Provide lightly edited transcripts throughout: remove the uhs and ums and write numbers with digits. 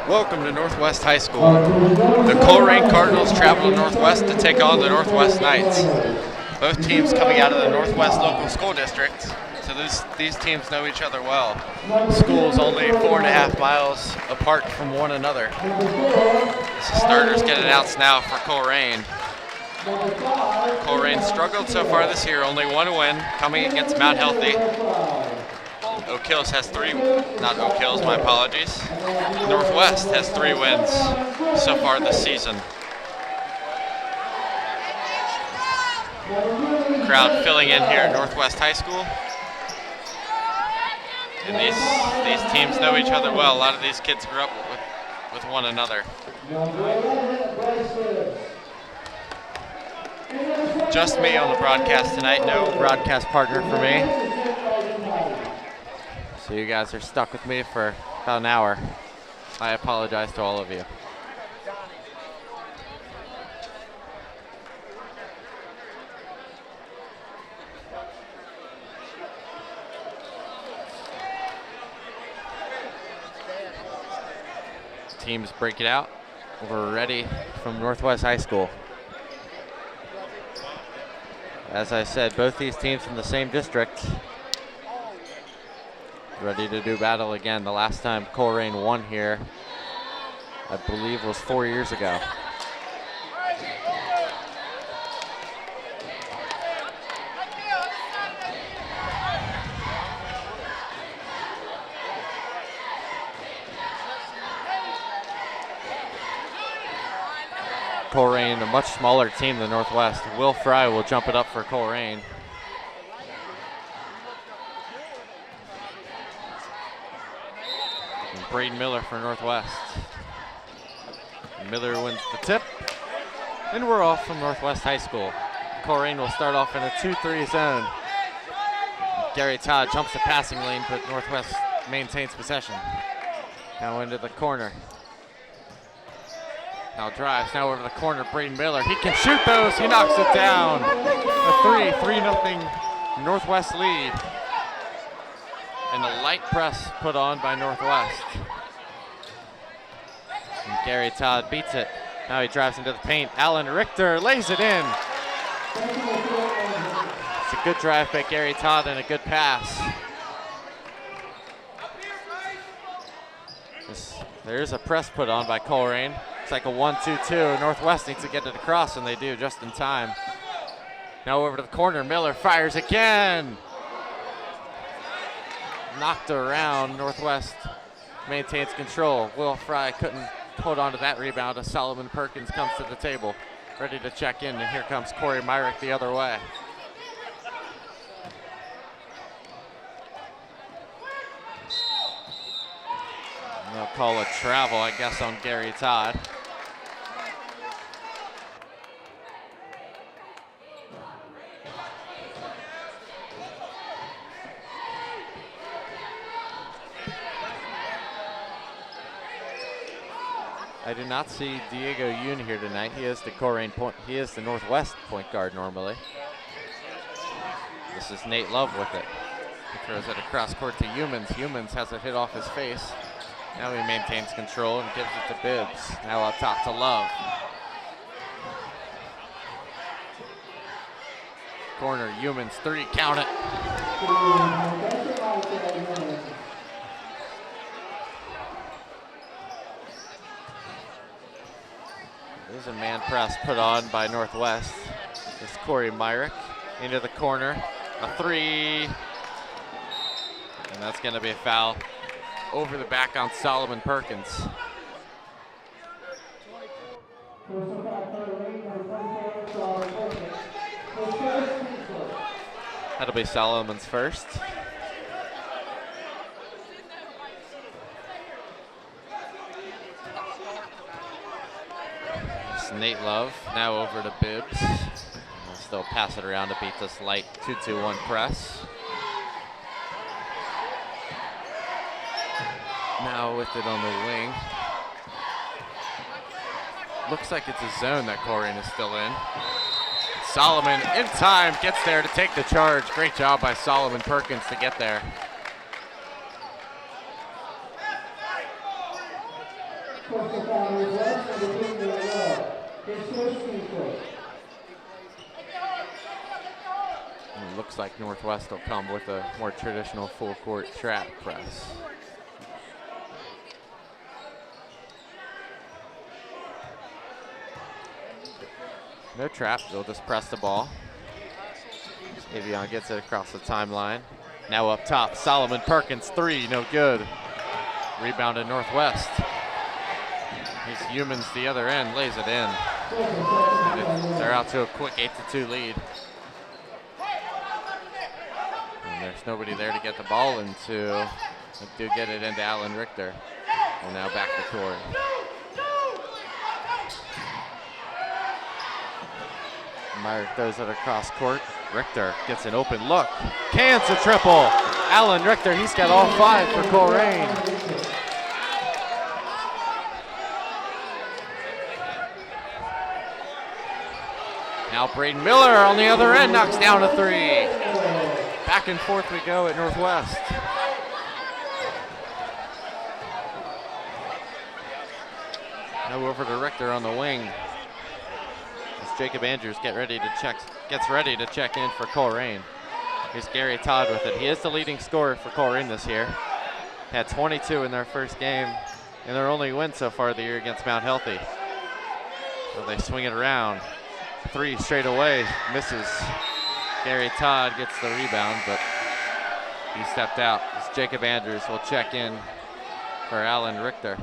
Welcome to Northwest High School. The Colerain Cardinals travel to Northwest to take on the Northwest Knights. Both teams coming out of the Northwest Local School District, so these teams know each other well. Schools only 4.5 miles apart from one another. So starters get announced now for Colerain. Colerain struggled so far this year, only one win, coming against Mount Healthy. Oak Hills has not Oak Hills, my apologies. Northwest has 3 wins so far this season. Crowd filling in here at Northwest High School. And these teams know each other well. A lot of these kids grew up with one another. Just me on the broadcast tonight, no broadcast partner for me. So you guys are stuck with me for about an hour. I apologize to all of you. Teams break it out. We're ready from Northwest High School. As I said, both these teams from the same district. Ready to do battle again. The last time Colerain won here, I believe, was 4 years ago. Colerain, a much smaller team than Northwest. Will Fry will jump it up for Colerain. Braden Miller for Northwest. Miller wins the tip. And we're off from Northwest High School. Colerain will start off in a 2-3 zone. Gary Todd jumps the passing lane, but Northwest maintains possession. Now into the corner. Now drives, now over to the corner, Braden Miller. He can shoot those, he knocks it down. A 3-0 Northwest lead. And a light press put on by Northwest. And Gary Todd beats it. Now he drives into the paint. Alan Richter lays it in. It's a good drive by Gary Todd and a good pass. There's a press put on by Colerain. It's like a 1-2-2. Northwest needs to get it across, and they do just in time. Now over to the corner. Miller fires again. Knocked around. Northwest maintains control. Will Fry couldn't hold on to that rebound as Solomon Perkins comes to the table, ready to check in, and here comes Corey Myrick the other way. They'll call a travel, I guess, on Gary Todd. I do not see Diego Yoon here tonight. He is the Colerain point. He is the Northwest point guard normally. This is Nate Love with it. He throws it across court to Humans. Humans has it hit off his face. Now he maintains control and gives it to Bibbs. Now up top to Love. Corner, Humans, 3, count it. There's a man press put on by Northwest. It's Corey Myrick into the corner. A 3. And that's going to be a foul over the back on Solomon Perkins. That'll be Solomon's first. Nate Love. Now over to Bibbs. We'll still pass it around to beat this light 2-2-1 press. Now with it on the wing. Looks like it's a zone that Colerain is still in. Solomon in time, gets there to take the charge. Great job by Solomon Perkins to get there. It looks like Northwest will come with a more traditional full court trap press. No trap, they'll just press the ball. Avion gets it across the timeline. Now up top, Solomon Perkins, three, no good. Rebounded Northwest. He's humans the other end, lays it in. They're out to a quick 8-2 lead. And there's nobody there to get the ball into. They do get it into Alan Richter. And now back to Corey. Meyer throws it across court. Richter gets an open look. Cans a triple. Alan Richter, he's got all five for Colerain. Now Braden Miller on the other end knocks down a three. Back and forth we go at Northwest. Now over to Richter on the wing. Jacob Andrews gets ready to check in for Colerain. Here's Gary Todd with it. He is the leading scorer for Colerain this year. Had 22 in their first game, and their only win so far of the year against Mount Healthy. So they swing it around. Three straight away, misses. Gary Todd gets the rebound, but he stepped out. As Jacob Andrews will check in for Alan Richter.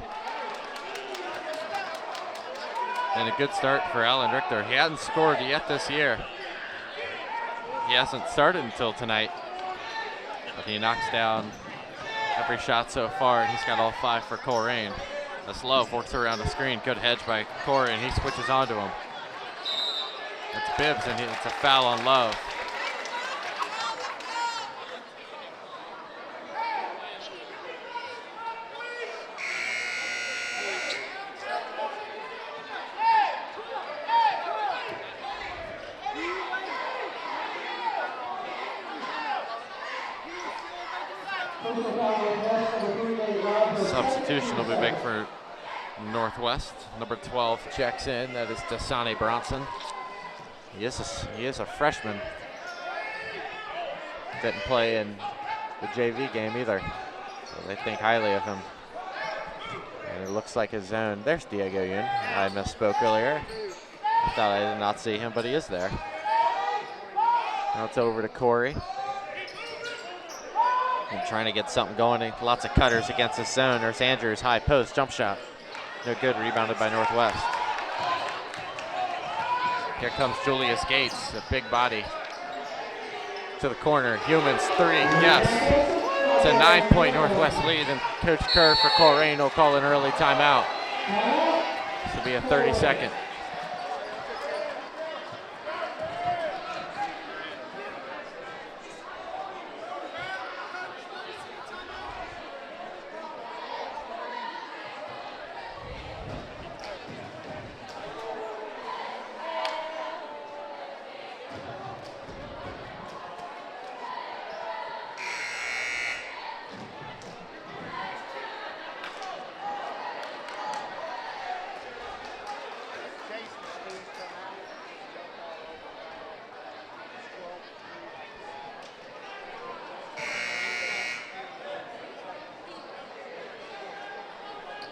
And a good start for Alan Richter. He hasn't scored yet this year. He hasn't started until tonight. But he knocks down every shot so far, and he's got all five for Colerain. As Love works around the screen. Good hedge by Corey, and he switches onto him. It's Bibbs, and it's a foul on Love. Substitution will be big for Northwest. Number 12 checks in. That is Dasani Bronson. He is a freshman. Didn't play in the JV game either. So they think highly of him. And it looks like his zone. There's Diego Yun. I misspoke earlier. I thought I did not see him, but he is there. Now it's over to Corey. And trying to get something going. Lots of cutters against the zone. There's Andrews, high post, jump shot. No good, rebounded by Northwest. Here comes Julius Gates, a big body. To the corner, Humans, three, yes. It's a 9-point Northwest lead, and Coach Kerr for Colerain will call an early timeout. This will be a 30-second.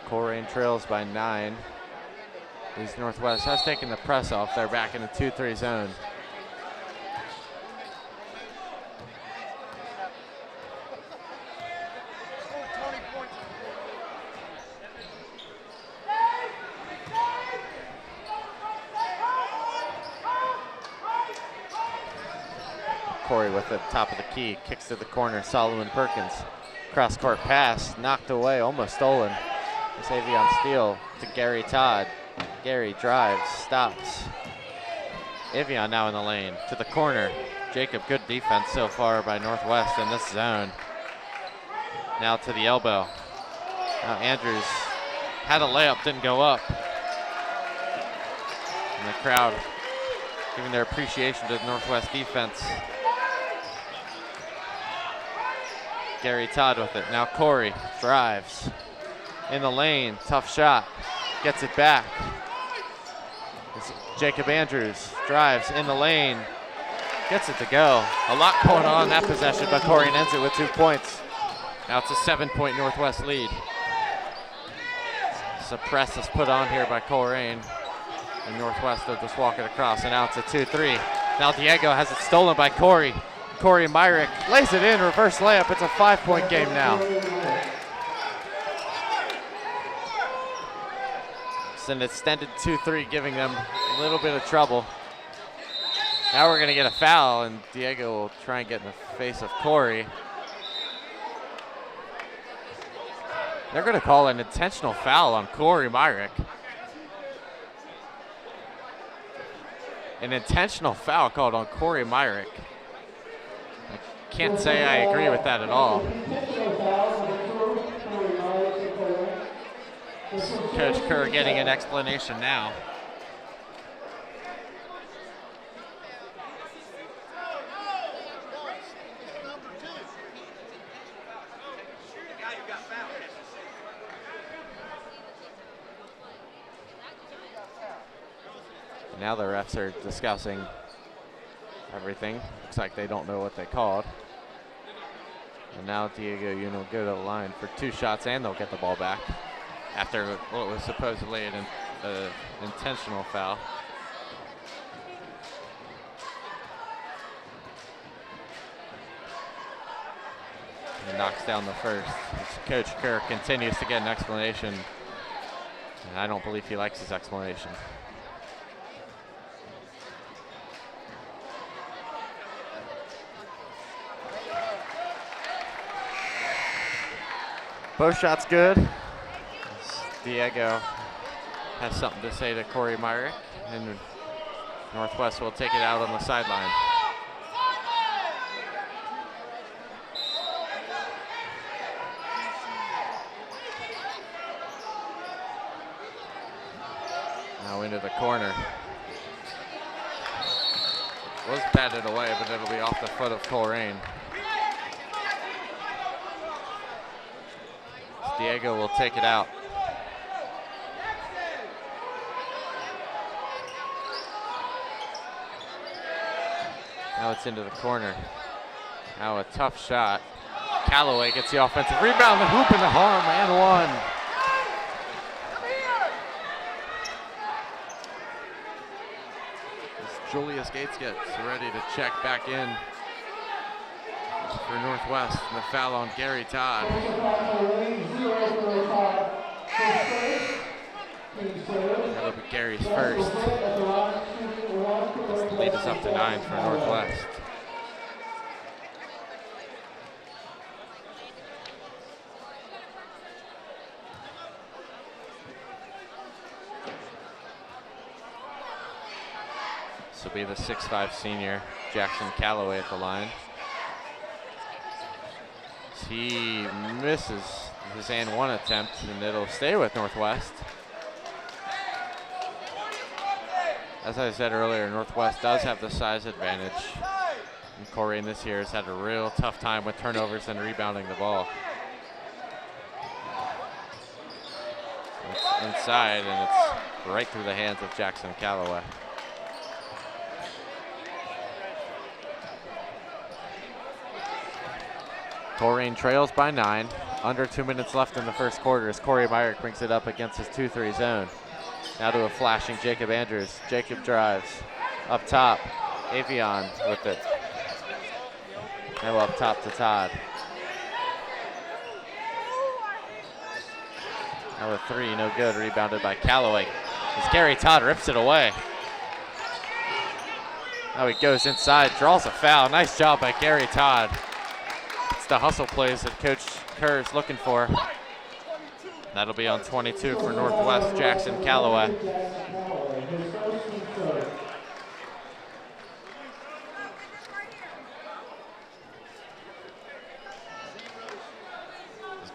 Colerain trails by 9. East Northwest has taken the press off. They're back in the 2-3 zone. Corey with the top of the key, kicks to the corner. Solomon Perkins, cross court pass, knocked away, almost stolen. Savion Steele to Gary Todd. Gary drives, stops. Avion now in the lane to the corner. Jacob, good defense so far by Northwest in this zone. Now to the elbow. Now Andrews had a layup, didn't go up. And the crowd giving their appreciation to the Northwest defense. Gary Todd with it. Now Corey drives in the lane, tough shot, gets it back. Jacob Andrews drives in the lane, gets it to go. A lot going on in that possession, but Colerain ends it with 2 points. Now it's a 7-point Northwest lead. Some press is put on here by Colerain, and Northwest will just walk it across, and now it's a 2-3. Now Diego has it stolen by Corey. Corey Myrick lays it in, reverse layup. It's a 5-point game now. It's an extended 2-3, giving them a little bit of trouble. Now we're gonna get a foul, and Diego will try and get in the face of Corey. They're gonna call an intentional foul on Corey Myrick. An intentional foul called on Corey Myrick. I can't say I agree with that at all. Coach Kerr getting an explanation now. Now the refs are discussing everything. Looks like they don't know what they called. And now Diego Uno go to the line for 2 shots, and they'll get the ball back after what was supposedly an intentional foul. And knocks down the first. Coach Kerr continues to get an explanation, and I don't believe he likes his explanation. Both shots good. Diego has something to say to Corey Myrick, and Northwest will take it out on the sideline. Now into the corner. Was batted away, but it'll be off the foot of Colerain. Diego will take it out. Now it's into the corner. Now a tough shot. Callaway gets the offensive rebound, the hoop in the arm, and one. As Julius Gates gets ready to check back in for Northwest, and the foul on Gary Todd. That'll be Gary's first. The lead is up to 9 for Northwest. This will be the 6'5" senior, Jackson Callaway at the line. He misses his and one attempt, and it'll stay with Northwest. As I said earlier, Northwest does have the size advantage. And Colerain this year has had a real tough time with turnovers and rebounding the ball. It's inside, and it's right through the hands of Jackson Callaway. Colerain trails by 9. Under 2 minutes left in the first quarter as Corey Myrick brings it up against his 2-3 zone. Now to a flashing Jacob Andrews. Jacob drives. Up top, Avion with it. Now up top to Todd. Now a 3, no good, rebounded by Callaway. As Gary Todd rips it away. Now he goes inside, draws a foul. Nice job by Gary Todd. It's the hustle plays that Coach Kerr is looking for. That'll be on 22 for Northwest, Jackson Calloway.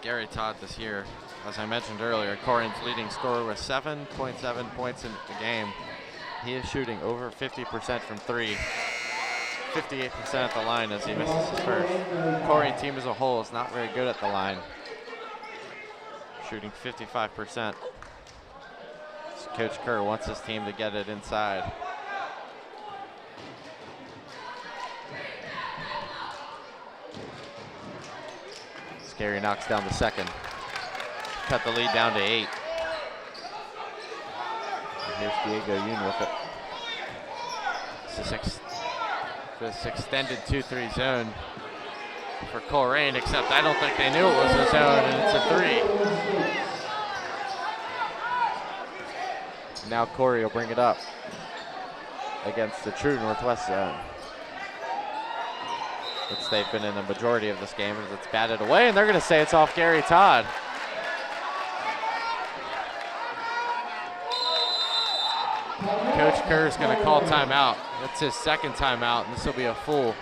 Gary Todd this year, as I mentioned earlier, Colerain's leading scorer with 7.7 points in the game. He is shooting over 50% from three, 58% at the line as he misses his first. Colerain team as a whole is not very good at the line, shooting 55%. So Coach Kerr wants his team to get it inside. Gary knocks down the second. Cut the lead down to 8. And here's Diego Yoon with it. This extended 2-3 zone for Colerain, except I don't think they knew it was a zone, and it's a 3. Now Corey will bring it up against the true Northwest zone, which they've been in the majority of this game, as it's batted away, and they're going to say it's off Gary Todd. Coach Kerr is going to call timeout. That's his second timeout, and this will be a full.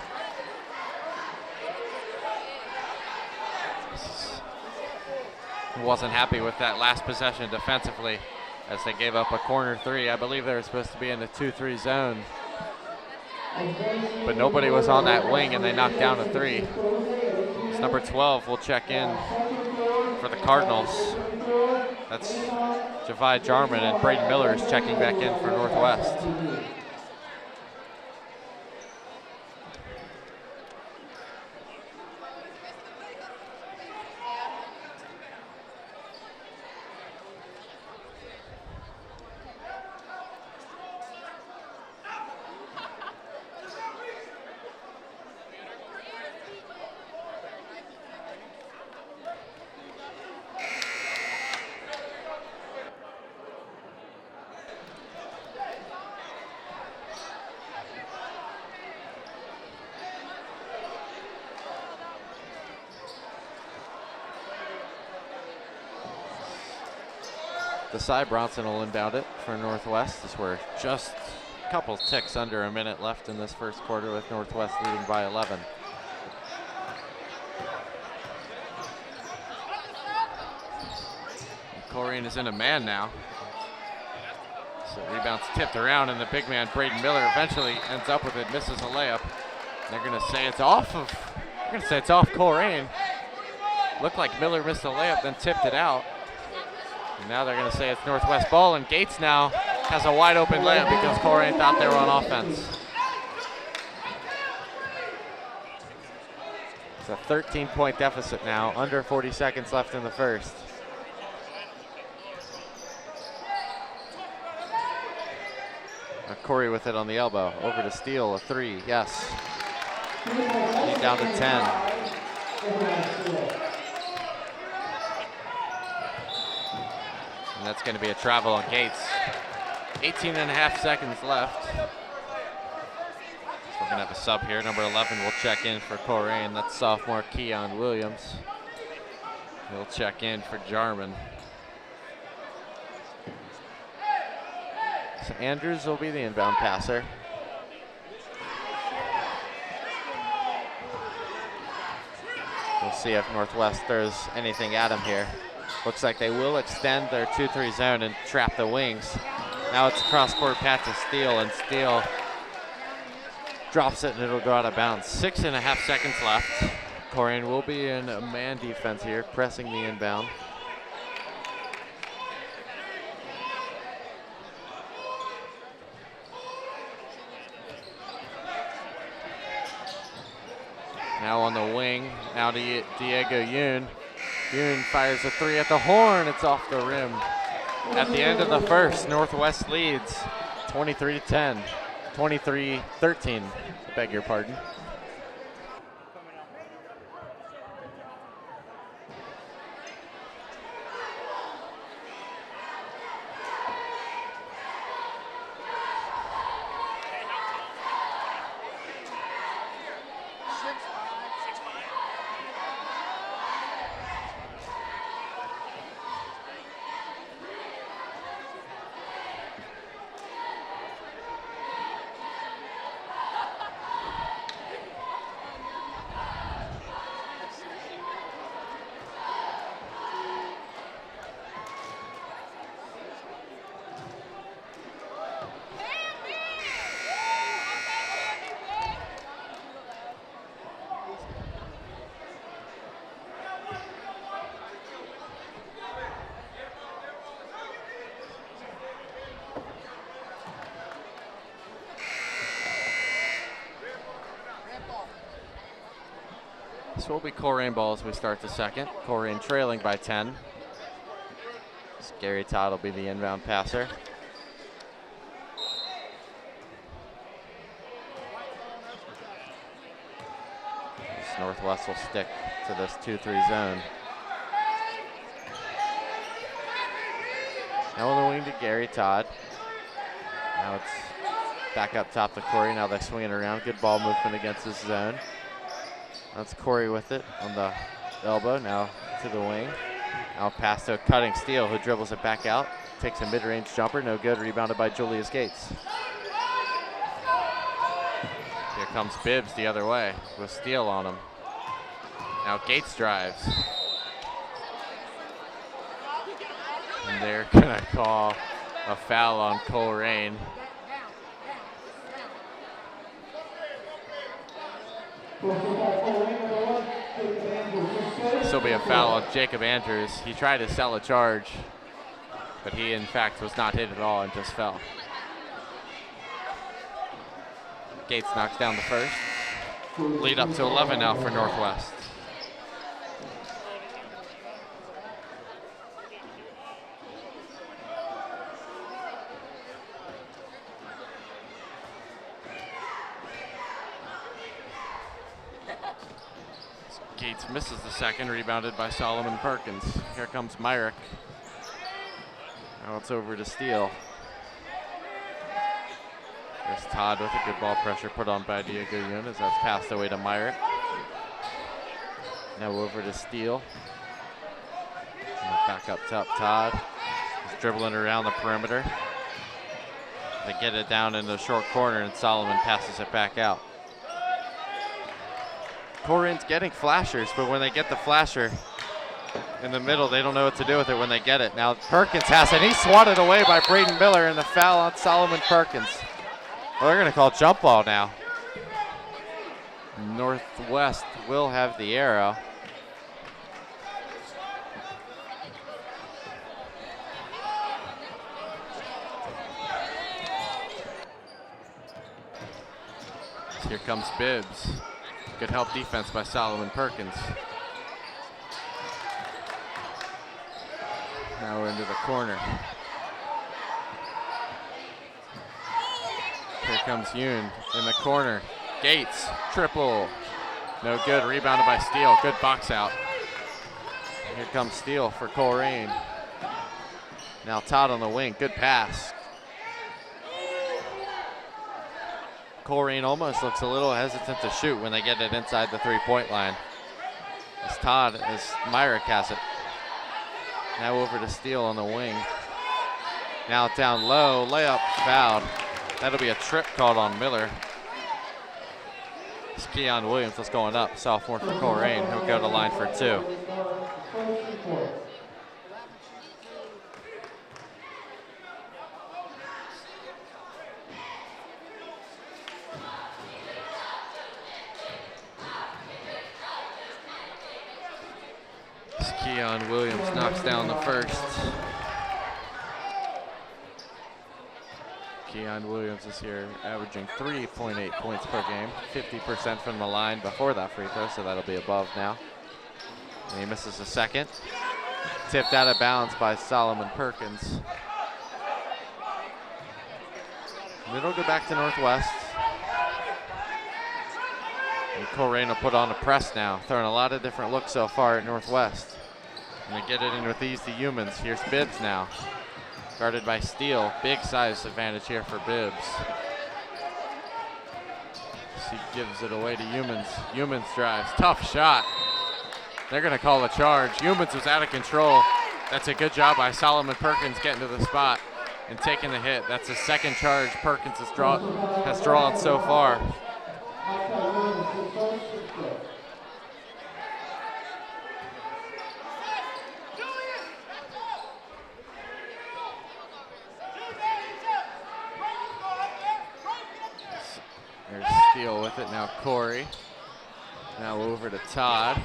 He wasn't happy with that last possession defensively as they gave up a corner 3. I believe they were supposed to be in the 2-3 zone, but nobody was on that wing, and they knocked down a 3. It's number 12 will check in for the Cardinals. That's Javai Jarman, and Braden Miller is checking back in for Northwest. Cy Bronson will inbound it for Northwest, as we're just a couple ticks under a minute left in this first quarter, with Northwest leading by 11. Colerain is in a man now. So rebound's tipped around, and the big man Braden Miller eventually ends up with it, misses a layup. They're going to say it's off Colerain. Looked like Miller missed a layup, then tipped it out. And now they're going to say it's Northwest ball, and Gates now has a wide open layup because Colerain thought they were on offense. It's a 13-point deficit now, under 40 seconds left in the first. Corey with it on the elbow, over to Steele, a 3, yes. He's down to 10. And that's going to be a travel on Gates. 18 and a half seconds left. So we're going to have a sub here. Number 11 will check in for Colerain. That's sophomore Keon Williams. He'll check in for Jarman. So Andrews will be the inbound passer. We'll see if Northwest throws anything at him here. Looks like they will extend their 2-3 zone and trap the wings. Now it's a cross-court pass to Steele, and Steele drops it, and it'll go out of bounds. 6.5 seconds left. Colerain will be in a man defense here, pressing the inbound. Now on the wing, now to Diego Yoon. Yoon fires a 3 at the horn, it's off the rim. At the end of the first, Northwest leads 23-10, 23-13, beg your pardon. This will be Colerain ball as we start the second. Colerain trailing by 10. Gary Todd will be the inbound passer. This Northwest will stick to this 2-3 zone. Now on the wing to Gary Todd. Now it's back up top to Corey. Now they're swinging around. Good ball movement against this zone. That's Corey with it on the elbow. Now to the wing. Now pass to a cutting Steele who dribbles it back out. Takes a mid-range jumper. No good. Rebounded by Julius Gates. Here comes Bibbs the other way with Steele on him. Now Gates drives. And they're gonna call a foul on Colerain. This will be a foul on Jacob Andrews. He tried to sell a charge, but he in fact was not hit at all and just fell. Gates knocks down the first. Lead up to 11 now for Northwest. Gates misses the second, rebounded by Solomon Perkins. Here comes Myrick. Now it's over to Steele. There's Todd with a good ball pressure put on by Diego Yun as that's passed away to Myrick. Now over to Steele. And back up top, Todd. He's dribbling around the perimeter. They get it down in the short corner and Solomon passes it back out. Colerain's getting flashers, but when they get the flasher in the middle, they don't know what to do with it when they get it. Now Perkins has it. He's swatted away by Braden Miller, and the foul on Solomon Perkins. Well, they're going to call jump ball now. Northwest will have the arrow. Here comes Bibbs. Good help defense by Solomon Perkins. Now we're into the corner. Here comes Yoon in the corner. Gates, triple. No good, rebounded by Steele. Good box out. Here comes Steele for Colerain. Now Todd on the wing, good pass. Colerain almost looks a little hesitant to shoot when they get it inside the three-point line. As Myrick has it. Now over to Steele on the wing. Now down low, layup fouled. That'll be a trip called on Miller. It's Keon Williams that's going up, sophomore for Colerain. He'll go to line for two. Keon Williams knocks down the first. Keon Williams is here averaging 3.8 points per game, 50% from the line before that free throw, so that'll be above now. And he misses the second. Tipped out of bounds by Solomon Perkins. And it'll go back to Northwest. And Colerain will put on a press now, throwing a lot of different looks so far at Northwest. And they get it in with ease to Humans. Here's Bibbs now. Guarded by Steele. Big size advantage here for Bibbs. He gives it away to Humans. Humans drives. Tough shot. They're going to call a charge. Humans was out of control. That's a good job by Solomon Perkins getting to the spot and taking the hit. That's the second charge Perkins has drawn so far. There's Steele with it. Now Corey. Now over to Todd.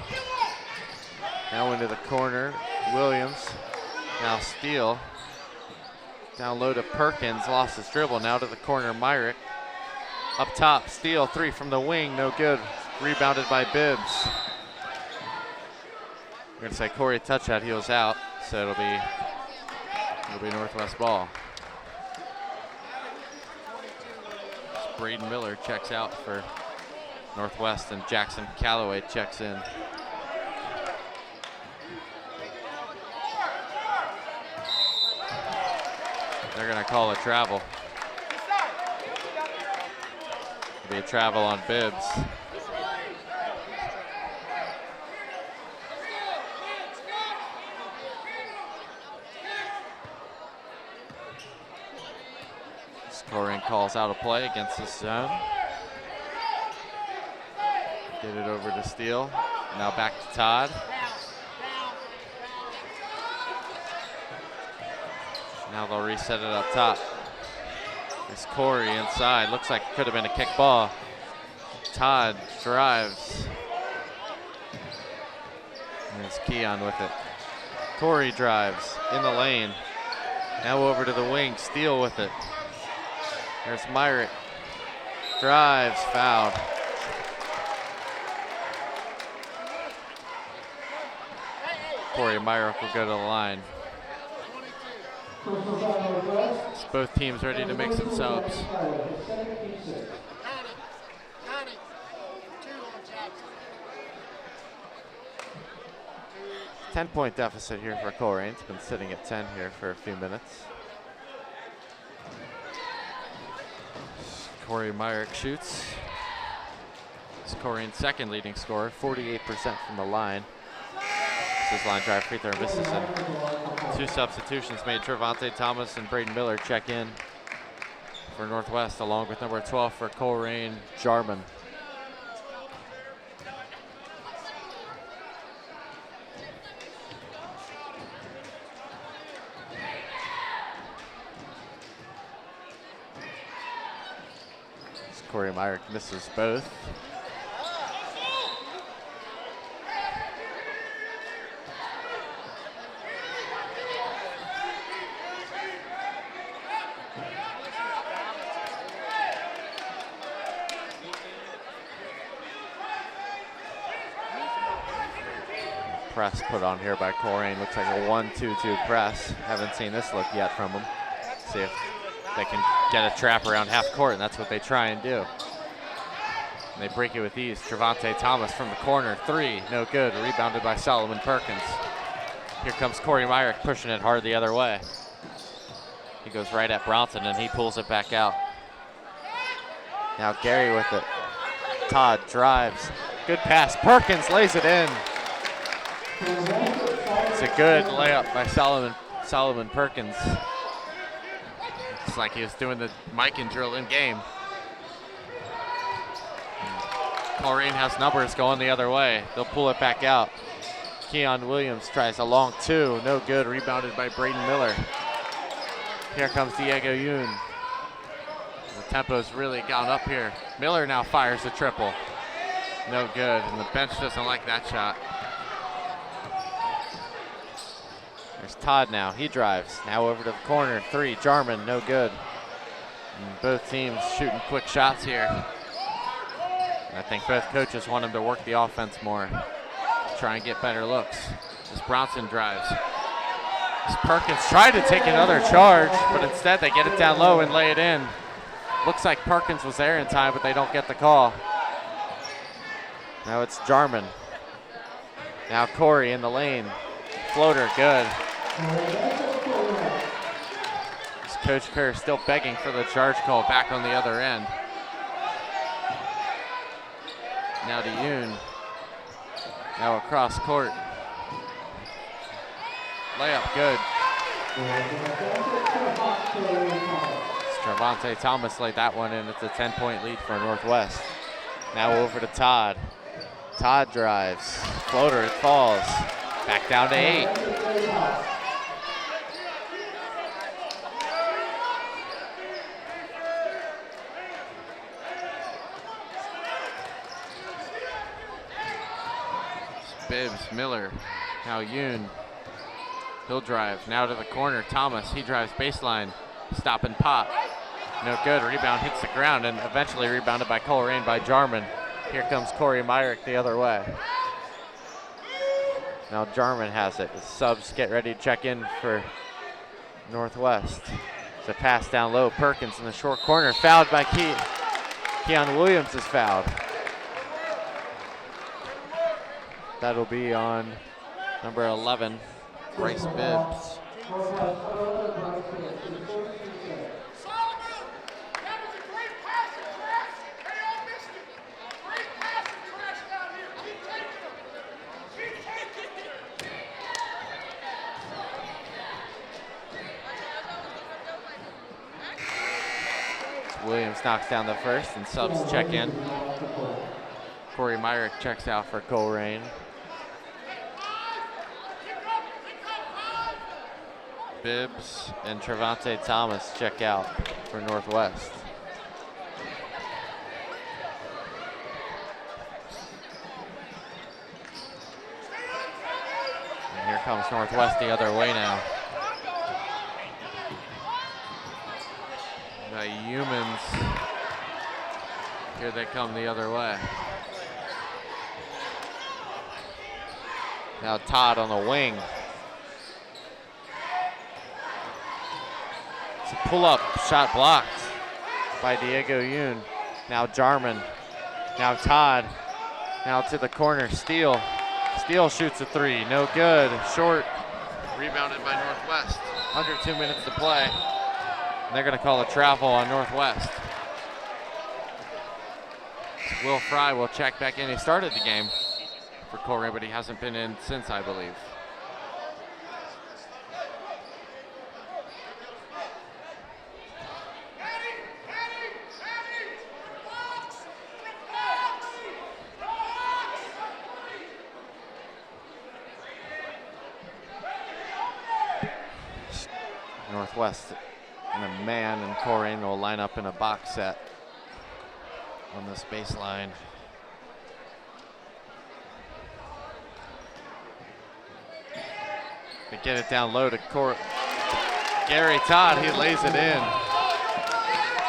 Now into the corner. Williams. Now Steele. Down low to Perkins. Lost his dribble. Now to the corner. Myrick. Up top, steal, 3 from the wing, no good. Rebounded by Bibbs. We're gonna say Corey touched that, heels out, so it'll be Northwest ball. Braden Miller checks out for Northwest, and Jackson Calloway checks in. They're gonna call a travel. It'll be a travel on Bibbs. Colerain calls out a play against this zone. Get it over to Steele. Now back to Todd. Now they'll reset it up top. There's Corey inside. Looks like it could have been a kick ball. Todd drives. And there's Keon with it. Corey drives in the lane. Now over to the wing. Steele with it. There's Myrick. Drives, fouled. Corey Myrick will go to the line. It's both teams ready to make some subs. 10-point deficit here for Colerain. It's been sitting at 10 here for a few minutes. Corey Myrick shoots. It's Colerain's second leading scorer, 48% from the line. This is line drive free throw misses, and 2 substitutions made. Trevante Thomas and Braden Miller check in for Northwest, along with number 12 for Colerain, Jarman. Corey Myrick misses both. Press put on here by Colerain. Looks like a 1-2-2 press. Haven't seen this look yet from them. See if they can get a trap around half court, and that's what they try and do. And they break it with ease. Trevante Thomas from the corner, 3, no good. Rebounded by Solomon Perkins. Here comes Corey Myrick pushing it hard the other way. He goes right at Bronson, and he pulls it back out. Now Gary with it. Todd drives. Good pass. Perkins lays it in. It's a good layup by Solomon Perkins. It's like he was doing the Mikan drill in game. Colerain has numbers going the other way. They'll pull it back out. Keon Williams tries a long 2, no good. Rebounded by Braden Miller. Here comes Diego Yoon. The tempo's really gone up here. Miller now fires a triple. No good, and the bench doesn't like that shot. There's Todd now, he drives. Now over to the corner, 3, Jarman, no good. And both teams shooting quick shots here. And I think both coaches want him to work the offense more, try and get better looks. As Bronson drives. As Perkins tried to take another charge, but instead they get it down low and lay it in. Looks like Perkins was there in time, but they don't get the call. Now it's Jarman. Now Corey in the lane. Floater, good. Coach Kerr still begging for the charge call back on the other end. Now to Yoon. Now across court. Layup, good. Trevante Thomas laid that one in. It's a 10-point lead for Northwest. Now over to Todd. Todd drives. Floater, it falls. Back down to 8. Bibbs, Miller, now Yoon. He'll drive, now to the corner, Thomas, he drives baseline, stop and pop. No good. Rebound hits the ground and eventually rebounded by Colerain by Jarman. Here comes Corey Myrick the other way. Now Jarman has it. The subs get ready to check in for Northwest. It's a pass down low. Perkins in the short corner. Fouled by Keon Williams is fouled. That'll be on number 11, Bryce Bibbs. Williams knocks down the first and subs check in. Corey Myrick checks out for Colerain. Bibbs and Trevante Thomas check out for Northwest. And here comes Northwest the other way now. The Humans, here they come the other way. Now Todd on the wing. It's a pull-up shot blocked by Diego Yoon. Now Jarman, now Todd, now to the corner, Steele. Steele shoots a three, no good, short. Rebounded by Northwest. Under 2 minutes to play. And they're gonna call a travel on Northwest. Will Fry will check back in. He started the game for Colerain, but he hasn't been in since, I believe. Northwest and a man, and Colerain will line up in a box set on this baseline. They get it down low to Gary Todd. He lays it in.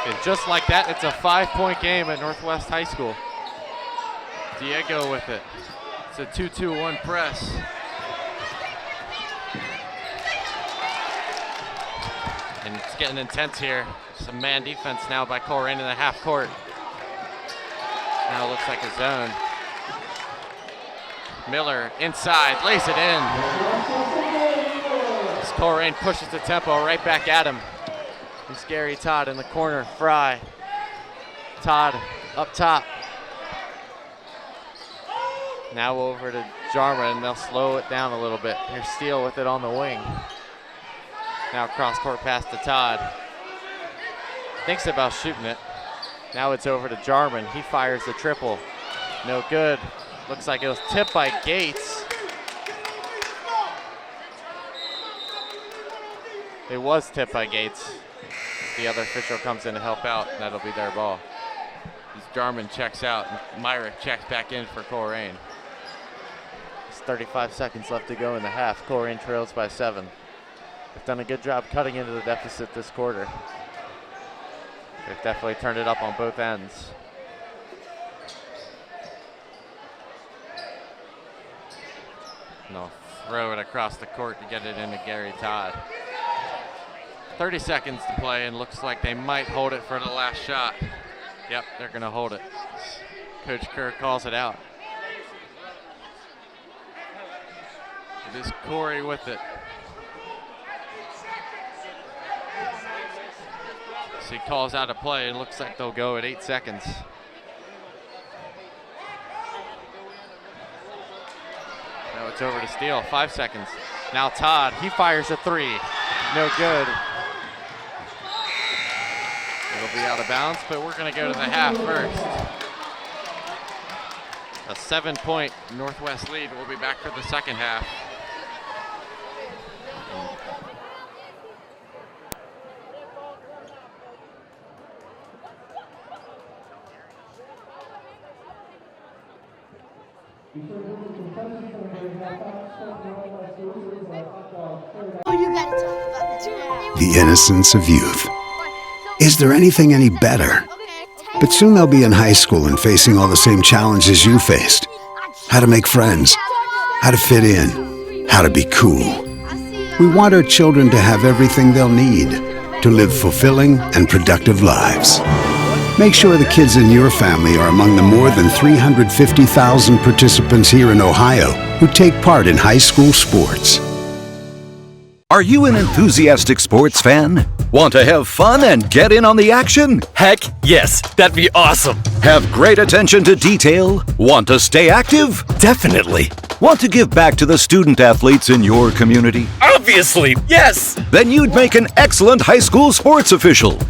And just like that, it's a 5-point game at Northwest High School. Diego with it. It's a 2-2-1 press. And it's getting intense here. Some man defense now by Colerain in the half court. Now it looks like a zone. Miller inside, lays it in. As Colerain pushes the tempo right back at him. It's Gary Todd in the corner, Fry. Todd up top. Now over to Jarman, and they'll slow it down a little bit. Here's Steele with it on the wing. Now cross court pass to Todd. Thinks about shooting it. Now it's over to Jarman. He fires the triple. No good. Looks like it was tipped by Gates. It was tipped by Gates. The other official comes in to help out, and that'll be their ball. As Jarman checks out, Myrick checks back in for Colerain. There's 35 seconds left to go in the half. Colerain trails by 7. They've done a good job cutting into the deficit this quarter. They've definitely turned it up on both ends. And they'll throw it across the court to get it into Gary Todd. 30 seconds to play, and looks like they might hold it for the last shot. Yep, they're gonna hold it. Coach Kerr calls it out. It is Corey with it. So he calls out a play, and looks like they'll go at 8 seconds. Now it's over to Steele, 5 seconds. Now Todd, he fires a three. No good. It'll be out of bounds, but we're gonna go to the half first. A 7-point Northwest lead. We'll be back for the second half. The innocence of youth. Is there anything any better? But soon they'll be in high school and facing all the same challenges you faced. How to make friends, how to fit in, how to be cool. We want our children to have everything they'll need to live fulfilling and productive lives. Make sure the kids in your family are among the more than 350,000 participants here in Ohio who take part in high school sports. Are you an enthusiastic sports fan? Want to have fun and get in on the action? Heck, yes, that'd be awesome. Have great attention to detail? Want to stay active? Definitely. Want to give back to the student athletes in your community? Obviously, yes. Then you'd make an excellent high school sports official.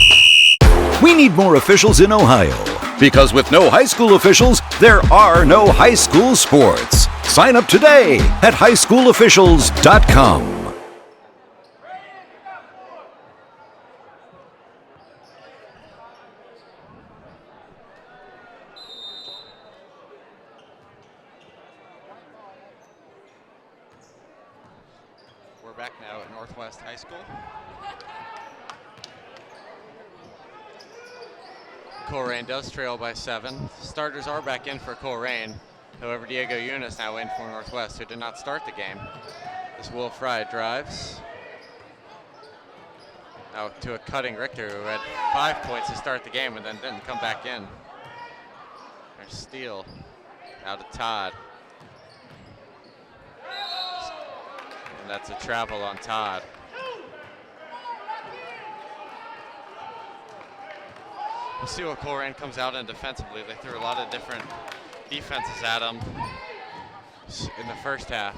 We need more officials in Ohio, because with no high school officials, there are no high school sports. Sign up today at highschoolofficials.com. We're back now at Northwest High School. Colerain does trail by 7. Starters are back in for Colerain. However, Diego Yunus now in for Northwest, who did not start the game. As Will Fry drives. Now to a cutting Richter, who had 5 points to start the game and then didn't come back in. There's Steele. Now to Todd. And that's a travel on Todd. We'll see what Colerain comes out in defensively. They threw a lot of different defenses at them in the first half.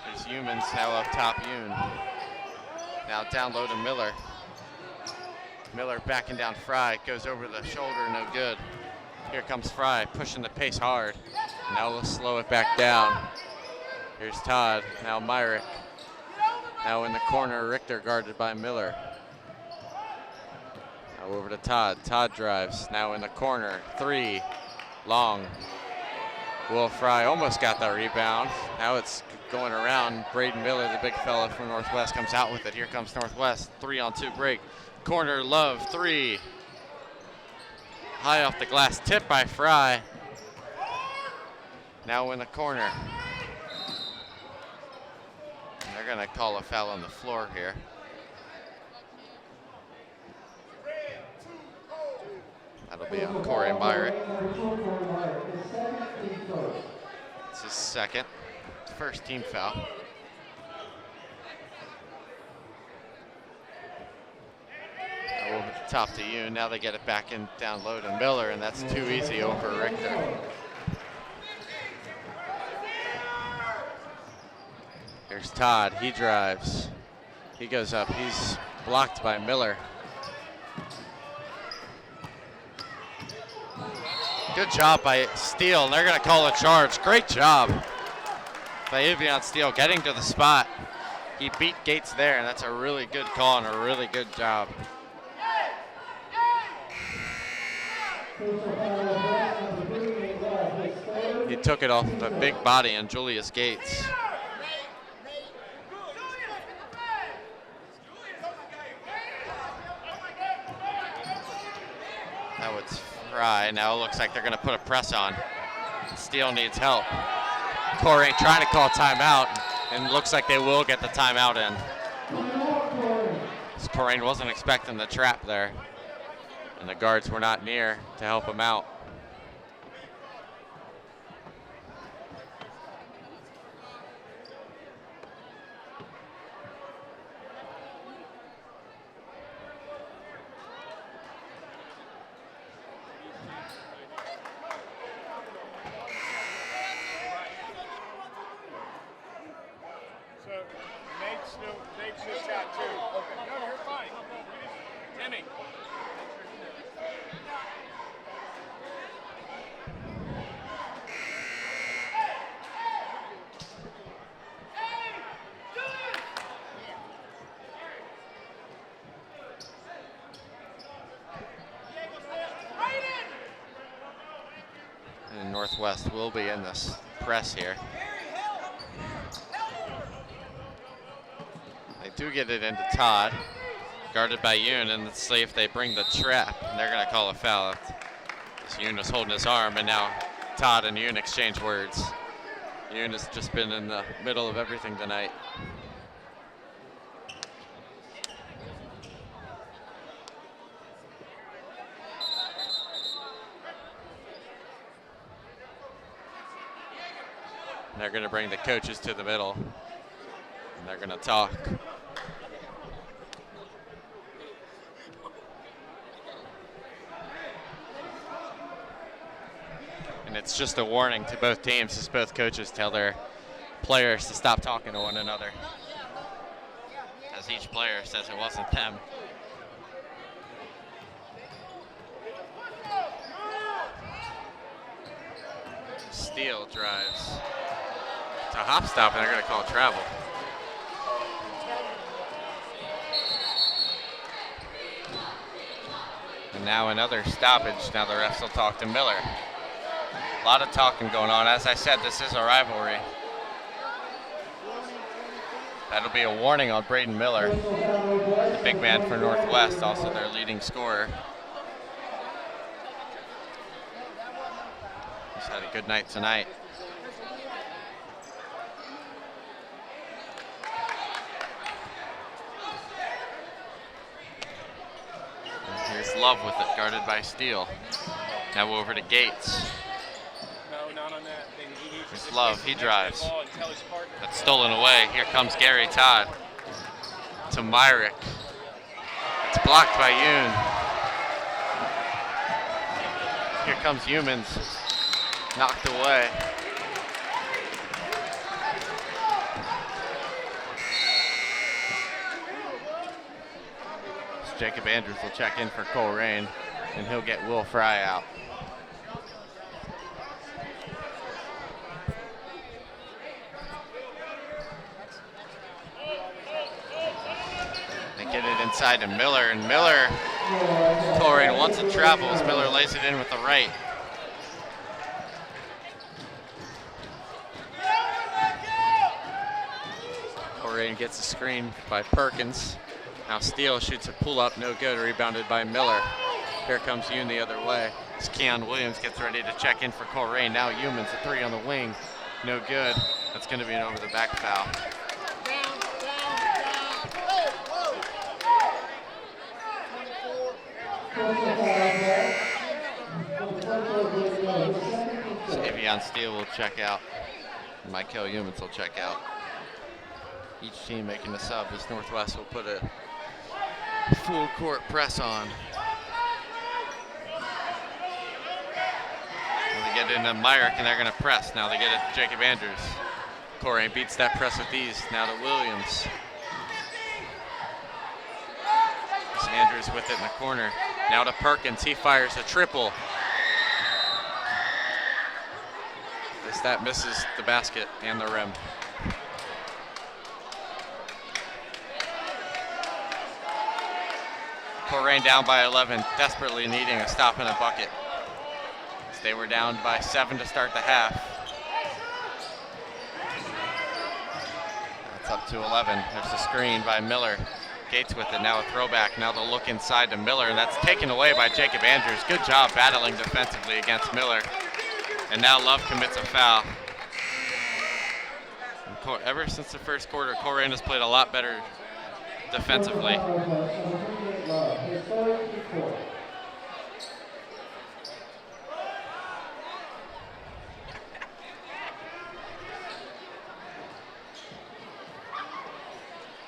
There's Humans now up top, Yoon. Now down low to Miller. Miller backing down Fry, goes over the shoulder, no good. Here comes Fry, pushing the pace hard. Now we'll slow it back down. Here's Todd, now Myrick. Now in the corner, Richter guarded by Miller. Now over to Todd. Todd drives, now in the corner. 3, long. Will Fry almost got that rebound. Now it's going around. Braden Miller, the big fella from Northwest, comes out with it. Here comes Northwest, 3-on-2 break. Corner, Love, 3. High off the glass, tip by Fry. Now in the corner. And they're gonna call a foul on the floor here. That'll be on Corey Myrick. It's his second. First team foul. Now over the top to you. Now they get it back in down low to Miller, and that's too easy over Richter. Here's Todd. He drives. He goes up. He's blocked by Miller. Good job by Steele, and they're going to call a charge. Great job by Evian Steele getting to the spot. He beat Gates there, and that's a really good call and a really good job. He took it off the big body on Julius Gates. Now it's Fry. Now it looks like they're going to put a press on. Steele needs help. Colerain trying to call timeout, and looks like they will get the timeout in. Colerain wasn't expecting the trap there, and the guards were not near to help him out. Nate's just shot too. Okay. No, you're fine. Timmy. And Northwest will be in this press here. They They do get it into Todd, guarded by Yoon, and let's see if they bring the trap. And they're going to call a foul. Yoon was holding his arm, and now Todd and Yoon exchange words. Yoon has just been in the middle of everything tonight. They're going to bring the coaches to the middle, and they're going to talk. And it's just a warning to both teams as both coaches tell their players to stop talking to one another, as each player says it wasn't them. Steele drives to hop stop, and they're going to call travel. And now another stoppage. Now the refs will talk to Miller. A lot of talking going on. As I said, this is a rivalry. That'll be a warning on Braden Miller, the big man for Northwest, also their leading scorer. He's had a good night tonight. And here's Love with it, guarded by Steele. Now over to Gates. No, not on that thing. Here's Love, he drives. That's stolen away. Here comes Gary Todd to Myrick. It's blocked by Yoon. Here comes Humans, knocked away. So Jacob Andrews will check in for Colerain, and he'll get Will Fry out. They get it inside to Miller, and Miller, Colerain once it travels, Miller lays it in with the right. Colerain gets a screen by Perkins. Now Steele shoots a pull-up, no good, rebounded by Miller. Here comes Yoon the other way. As Keon Williams gets ready to check in for Colerain. Now Humans, a three on the wing, no good. That's going to be an over-the-back foul. Savion Steele will check out. Michael Humans will check out. Each team making a sub as Northwest will put a full court press on. Now they get into Myrick, and they're going to press. Now they get it to Jacob Andrews. Colerain beats that press with ease. Now to Williams. There's Andrews with it in the corner. Now to Perkins. He fires a triple. That misses the basket and the rim. Colerain down by 11, desperately needing a stop and a bucket. They were down by 7 to start the half. It's up to 11. There's a screen by Miller. Gates with it, now a throwback. Now they'll look inside to Miller, and that's taken away by Jacob Andrews. Good job battling defensively against Miller. And now Love commits a foul. And ever since the first quarter, Colerain has played a lot better defensively.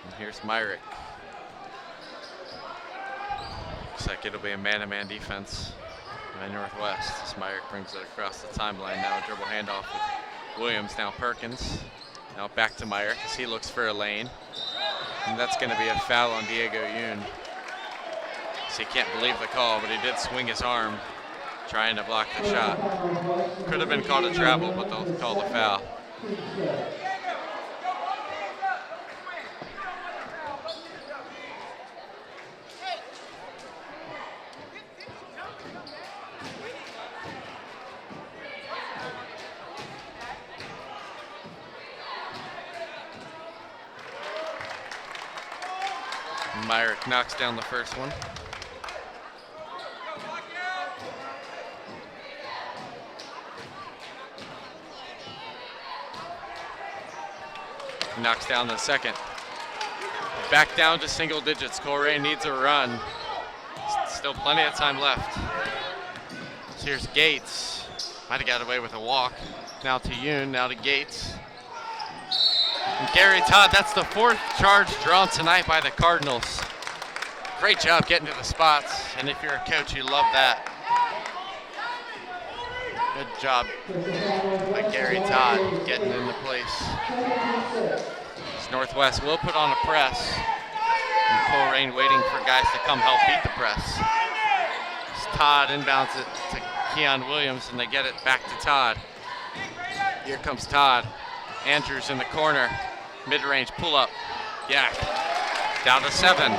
And here's Myrick. Looks like it'll be a man-to-man defense by Northwest. As Myrick brings it across the timeline now. A dribble handoff with Williams, now Perkins. Now back to Myrick as he looks for a lane. And that's going to be a foul on Diego Yoon. So he can't believe the call, but he did swing his arm trying to block the shot. Could have been called a travel, but they'll call the foul. Myrick knocks down the first one. Knocks down the second. Back down to single digits. Colerain needs a run. Still plenty of time left. So here's Gates. Might have got away with a walk. Now to Yoon, now to Gates. And Gary Todd, that's the fourth charge drawn tonight by the Cardinals. Great job getting to the spots, and if you're a coach, you love that. Good job by Gary Todd getting into place. This Northwest will put on a press, and Colerain waiting for guys to come help beat the press. As Todd inbounds it to Keon Williams, and they get it back to Todd. Here comes Todd. Andrews in the corner. Mid-range pull-up. Yeah. Down to 7.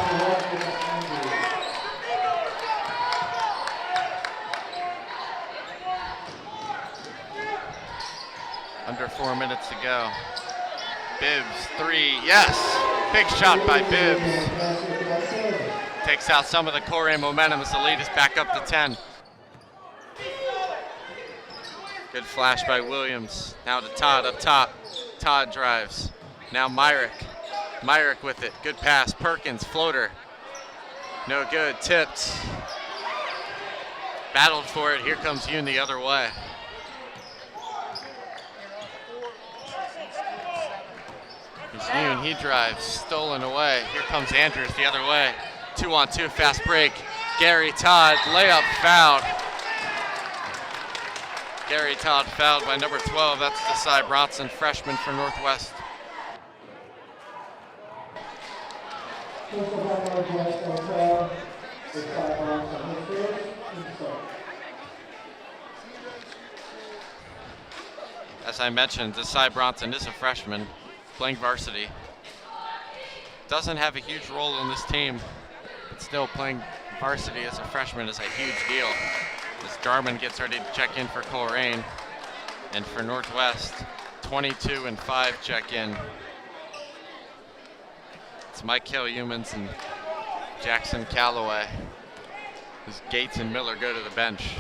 Under 4 minutes to go. Bibbs, 3. Yes! Big shot by Bibbs. Takes out some of the Colerain momentum as the lead is back up to 10. Good flash by Williams. Now to Todd up top. Todd drives. Now Myrick. Myrick with it. Good pass. Perkins, floater. No good. Tipped. Battled for it. Here comes Yoon the other way. Here's Yoon. He drives. Stolen away. Here comes Andrews the other way. 2-on-2. Fast break. Gary Todd. Layup fouled. Gary Todd fouled by number 12. That's Desai Bronson, freshman for Northwest. As I mentioned, Desai Bronson is a freshman playing varsity. Doesn't have a huge role in this team, but still playing varsity as a freshman is a huge deal. As Jarman gets ready to check in for Colerain. And for Northwest, 22 and 5 check in. It's Mike Hill-Humans and Jackson Calloway. As Gates and Miller go to the bench.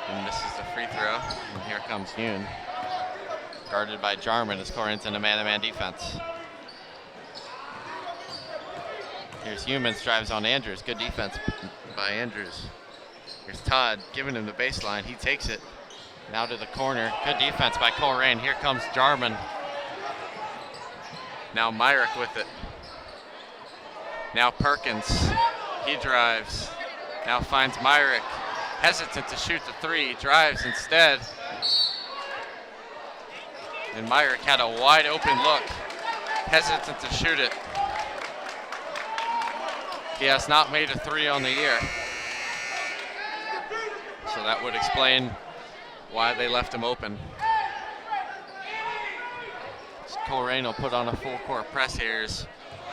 And this is the free throw. And here comes Yoon. Guarded by Jarman as Colerain's in a man-to-man defense. Here's Humans, drives on Andrews. Good defense by Andrews. Here's Todd giving him the baseline. He takes it. Now to the corner. Good defense by Colerain. Here comes Jarman. Now Myrick with it. Now Perkins. He drives. Now finds Myrick. Hesitant to shoot the 3. Drives instead. And Myrick had a wide open look. Hesitant to shoot it. He has not made a 3 on the year. So that would explain why they left him open. Colerain will put on a full court press here as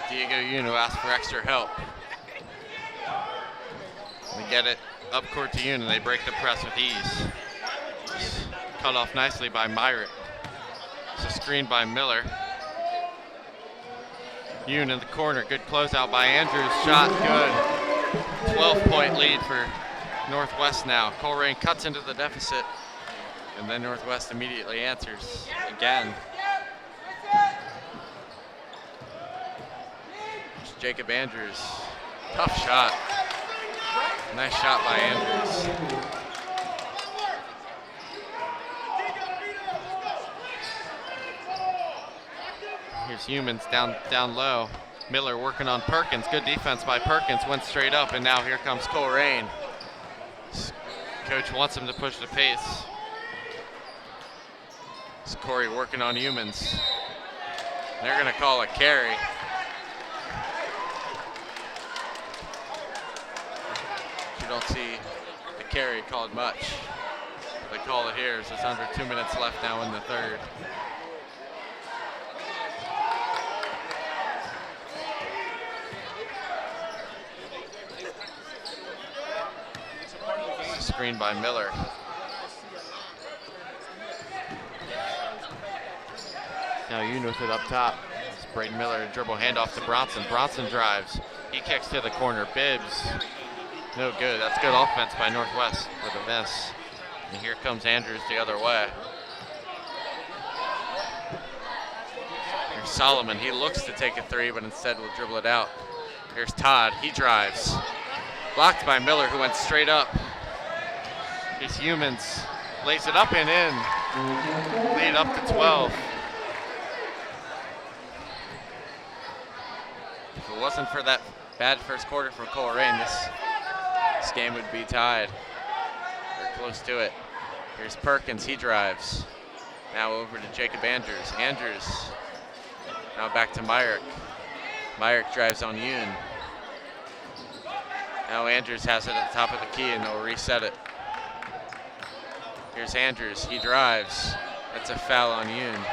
Diego Yoon who asked for extra help. They get it up court to Yoon and they break the press with ease. Cut off nicely by Myrick. It's a screen by Miller. Yoon in the corner, good closeout by Andrews, shot good. 12-point lead for Northwest now. Colerain cuts into the deficit, and then Northwest immediately answers again. It's Jacob Andrews, tough shot. Nice shot by Andrews. Here's Humans down low. Miller working on Perkins. Good defense by Perkins. Went straight up, and now here comes Colerain. Coach wants him to push the pace. It's Corey working on Humans. They're going to call a carry. You don't see the carry called much. They call it here, so it's under 2 minutes left now in the third. Screen by Miller. Now Yoon with it up top. It's Braden Miller, dribble handoff to Bronson. Bronson drives. He kicks to the corner. Bibbs. No good. That's good offense by Northwest with a miss. And here comes Andrews the other way. Here's Solomon. He looks to take a three, but instead will dribble it out. Here's Todd. He drives. Blocked by Miller, who went straight up. Here's Humans. Lays it up and in. Lead up to 12. If it wasn't for that bad first quarter from Colerain, this game would be tied. Or close to it. Here's Perkins. He drives. Now over to Jacob Andrews. Andrews. Now back to Myrick. Myrick drives on Yoon. Now Andrews has it at the top of the key and they'll reset it. Here's Andrews. He drives. That's a foul on Yoon.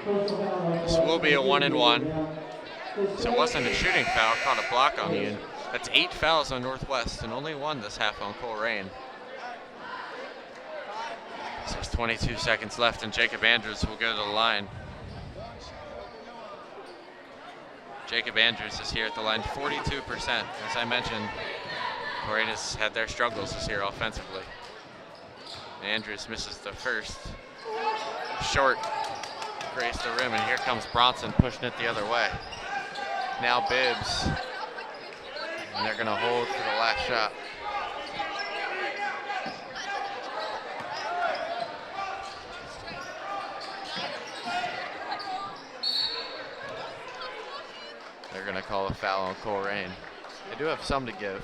This will be a 1-and-1. So it wasn't a shooting foul, caught a block on Yoon. That's 8 fouls on Northwest and only 1 this half on Colerain. So there's 22 seconds left and Jacob Andrews will go to the line. Jacob Andrews is here at the line 42%. As I mentioned, Colerain has had their struggles this year offensively. Andrews misses the first. Short. Grazed the rim, and here comes Bronson pushing it the other way. Now Bibbs. And they're going to hold for the last shot. They're going to call a foul on Colerain. They do have some to give.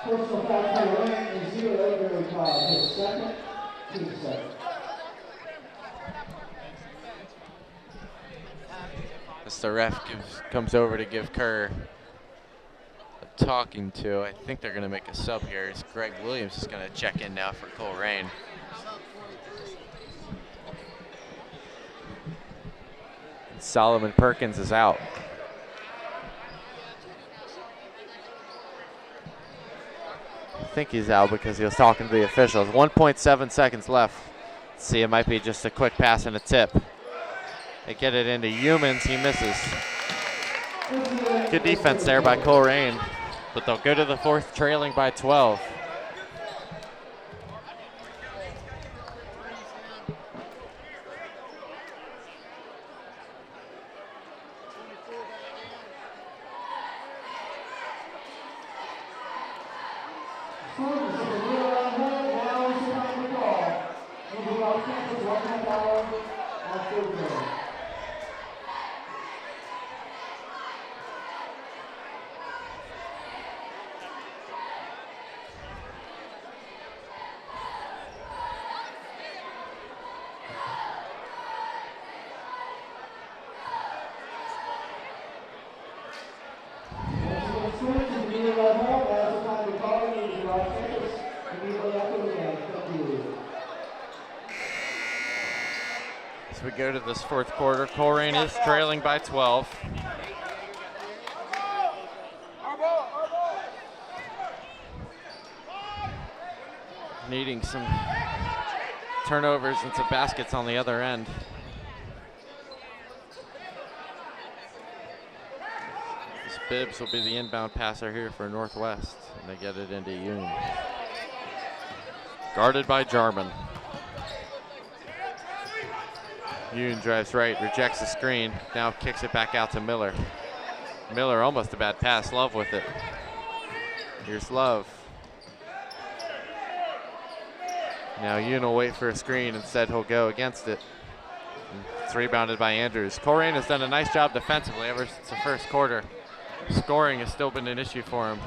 Personal foul Colerain is 0 very call. His second, team second. As the ref comes over to give Kerr a talking to, I think they're going to make a sub here. As Greg Williams is going to check in now for Colerain. Solomon Perkins is out. I think he's out because he was talking to the officials. 1.7 seconds left. Let's see, it might be just a quick pass and a tip. They get it into Humans, he misses. Good defense there by Colerain, but they'll go to the fourth trailing by 12. As we go to this fourth quarter, Colerain is trailing by 12. Needing some turnovers and some baskets on the other end. This Bibbs will be the inbound passer here for Northwest, and they get it into Yoon. Guarded by Jarman. Yoon drives right, rejects the screen, now kicks it back out to Miller. Miller, almost a bad pass, Love with it. Here's Love. Now Yoon will wait for a screen, instead he'll go against it. And it's rebounded by Andrews. Colerain has done a nice job defensively ever since the first quarter. Scoring has still been an issue for him.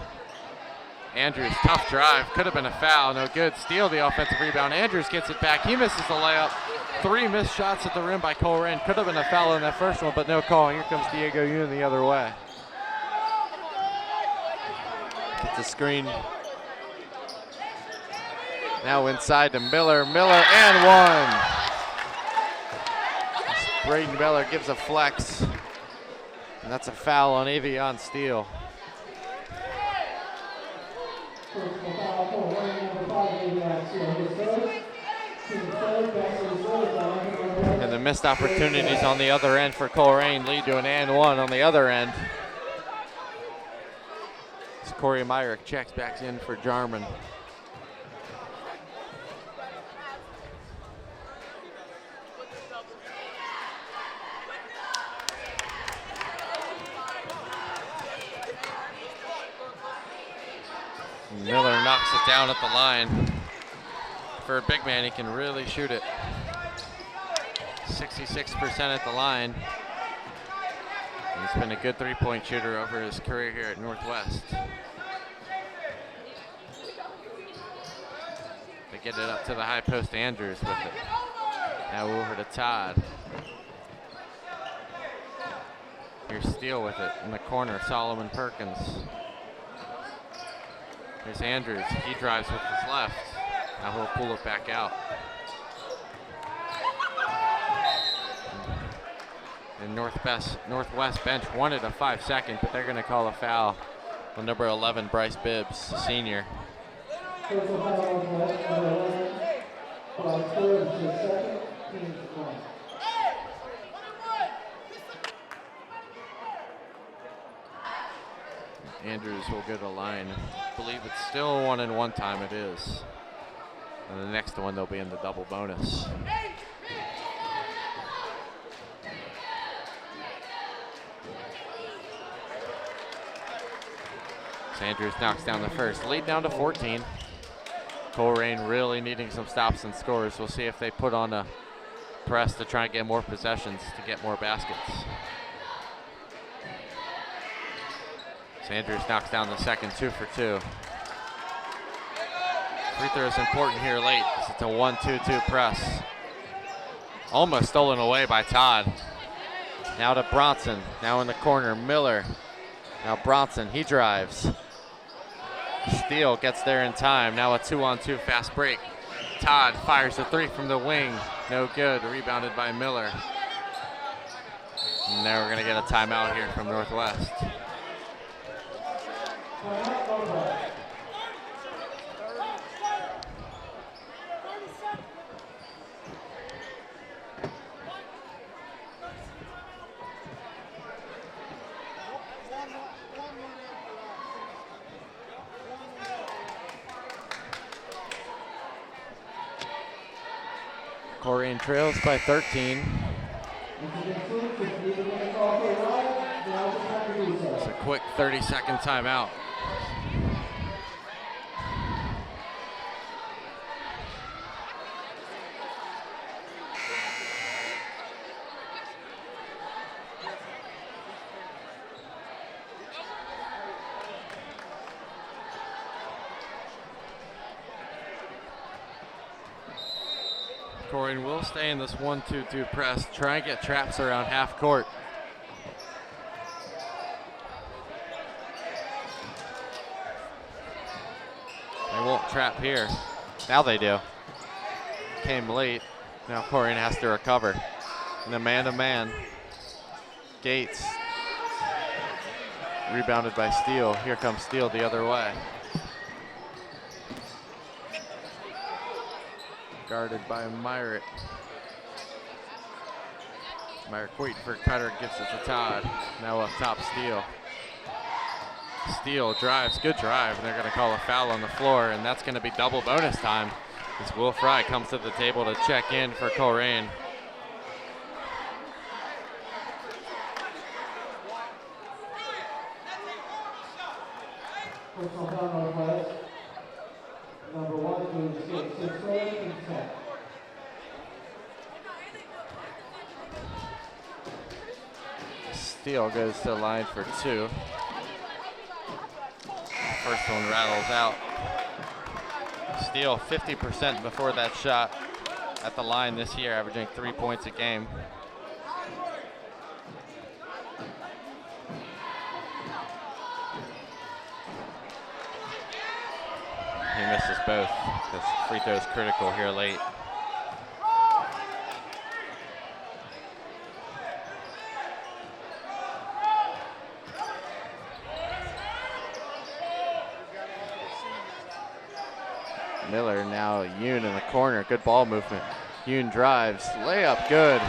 Andrews, tough drive, could have been a foul, no good. Steal the offensive rebound, Andrews gets it back, he misses the layup. 3 missed shots at the rim by Colerain. Could have been a foul on that first one, but no call. Here comes Diego Yoon the other way. Gets the screen. Now inside to Miller. Miller and one. Braden Miller gives a flex, and that's a foul on Avion Steele. Personal foul, Colerain, number 5, Avion Steele. His third. Team third, back to the service line. And the missed opportunities on the other end for Colerain lead to an and one on the other end. As Corey Myrick checks back in for Jarman. Miller knocks it down at the line. For a big man, he can really shoot it. 66% at the line. He's been a good three-point shooter over his career here at Northwest. They get it up to the high post. Andrews with it. Now over to Todd. Here's Steele with it in the corner. Solomon Perkins. Here's Andrews. He drives with his left. Now he'll pull it back out. And Northwest bench wanted a 5-second, but they're going to call a foul on number 11, Bryce Bibbs, senior. Personal foul, Northwest, number 11. Bryce Bibbs, his second. Team one. Andrews will go to line. I believe it's still 1-and-1 time. It is. And the next one they'll be in the double bonus. Andrews knocks down the first. Lead down to 14. Colerain really needing some stops and scores. We'll see if they put on a press to try and get more possessions to get more baskets. Andrews knocks down the second, 2 for 2. Free throw is important here late. It's a 1-2-2 press. Almost stolen away by Todd. Now to Bronson. Now in the corner, Miller. Now Bronson, he drives. Steele gets there in time. Now a 2-on-2 fast break. Todd fires a 3 from the wing. No good. Rebounded by Miller. And now we're going to get a timeout here from Northwest. Colerain trails by 13. It's a quick 30-second timeout. Colerain will stay in this 1-2-2 press, try and get traps around half court. They won't trap here. Now they do. Came late. Now Colerain has to recover. And a man-to-man. Gates. Rebounded by Steele. Here comes Steele the other way. Guarded by Myrick. Myrick waiting for Cutter, gives it to Todd. Now up top, Steele. Steele drives, good drive, and they're going to call a foul on the floor, and that's going to be double bonus time as Will Fry comes to the table to check in for Colerain. Personal foul, Northwest. Number 1, team 6, team 10. Steele goes to the line for 2. First one rattles out. Steele 50% before that shot at the line this year, averaging 3 points a game. He misses both because free throw is critical here late. Miller, now Yoon in the corner. Good ball movement. Yoon drives, layup, good.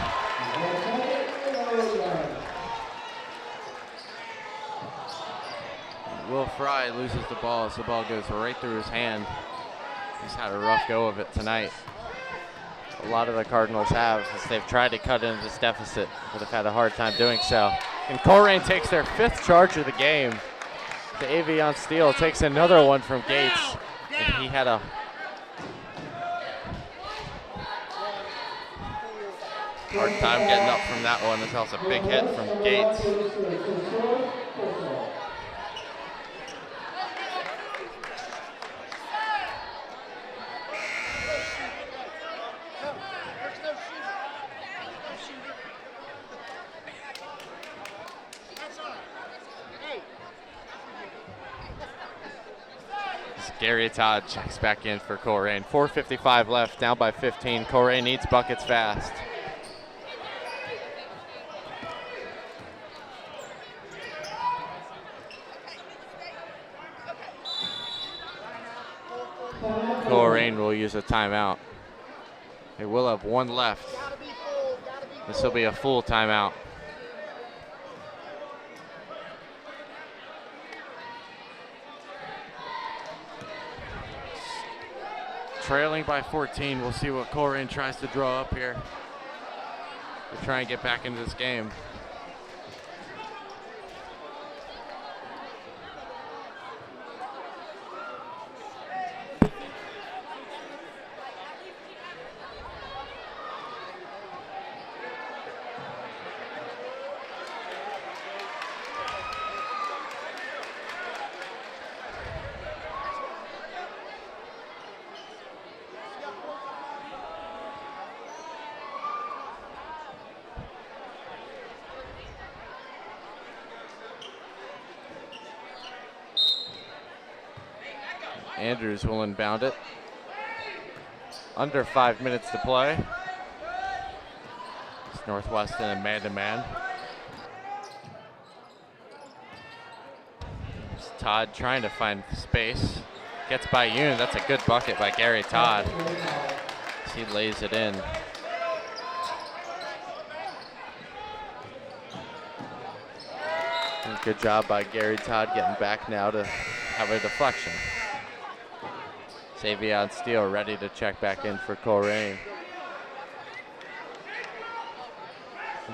Will Fry loses the ball as the ball goes right through his hand. He's had a rough go of it tonight. A lot of the Cardinals have, as they've tried to cut into this deficit, but have had a hard time doing so. And Colerain takes their 5th charge of the game. The Avion steal takes another one from Gates. And he had a hard time getting up from that one. This was a big hit from Gates. Gary Todd checks back in for Colerain. 4:55 left, down by 15. Colerain needs buckets fast. Colerain will use a timeout. They will have one left. This will be a full timeout. Trailing by 14. We'll see what Colerain tries to draw up here to try and get back into this game. Andrews will inbound it. Under 5 minutes to play. It's Northwestern and man-to-man. It's Todd trying to find space. Gets by Yoon. That's a good bucket by Gary Todd. He lays it in. And good job by Gary Todd getting back now to have a deflection. Savion Steele ready to check back in for Colerain.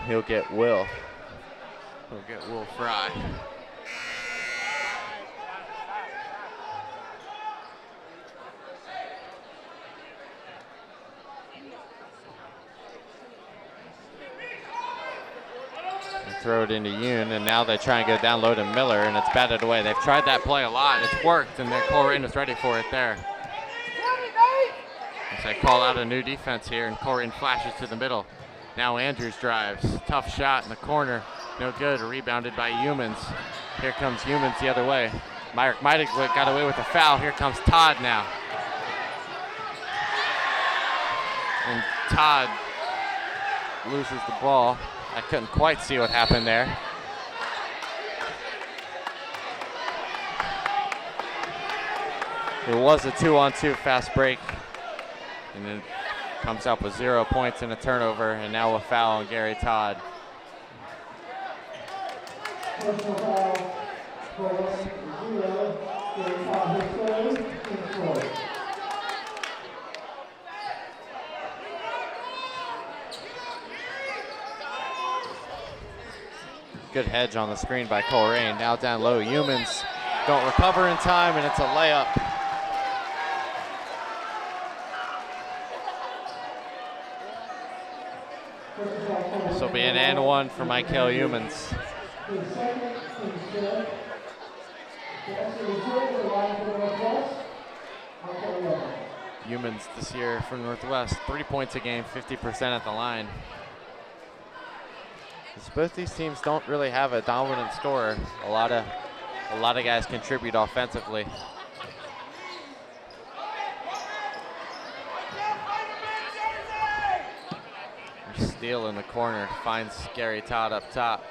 He'll get Will. He'll get Will Fry. Throw it into Yoon, and now they try and go down low to Miller, and it's batted away. They've tried that play a lot. It's worked, and Colerain is ready for it there. As they call out a new defense here, and Colerain flashes to the middle. Now Andrews drives. Tough shot in the corner. No good. Rebounded by Humans. Here comes Humans the other way. Myrick might have got away with a foul. Here comes Todd now. And Todd loses the ball. I couldn't quite see what happened there. It was a 2-on-2 fast break. And then comes up with 0 points and a turnover, and now a foul on Gary Todd. Personal foul, Colerain 0, Gary Todd his third, team score. Good hedge on the screen by Colerain. Now down low, Humans don't recover in time, and it's a layup. This will be an and one for Michael Humans. Humans this year for Northwest, 3 points a game, 50% at the line. Both these teams don't really have a dominant scorer. A lot of guys contribute offensively. Steele in the corner finds Gary Todd up top.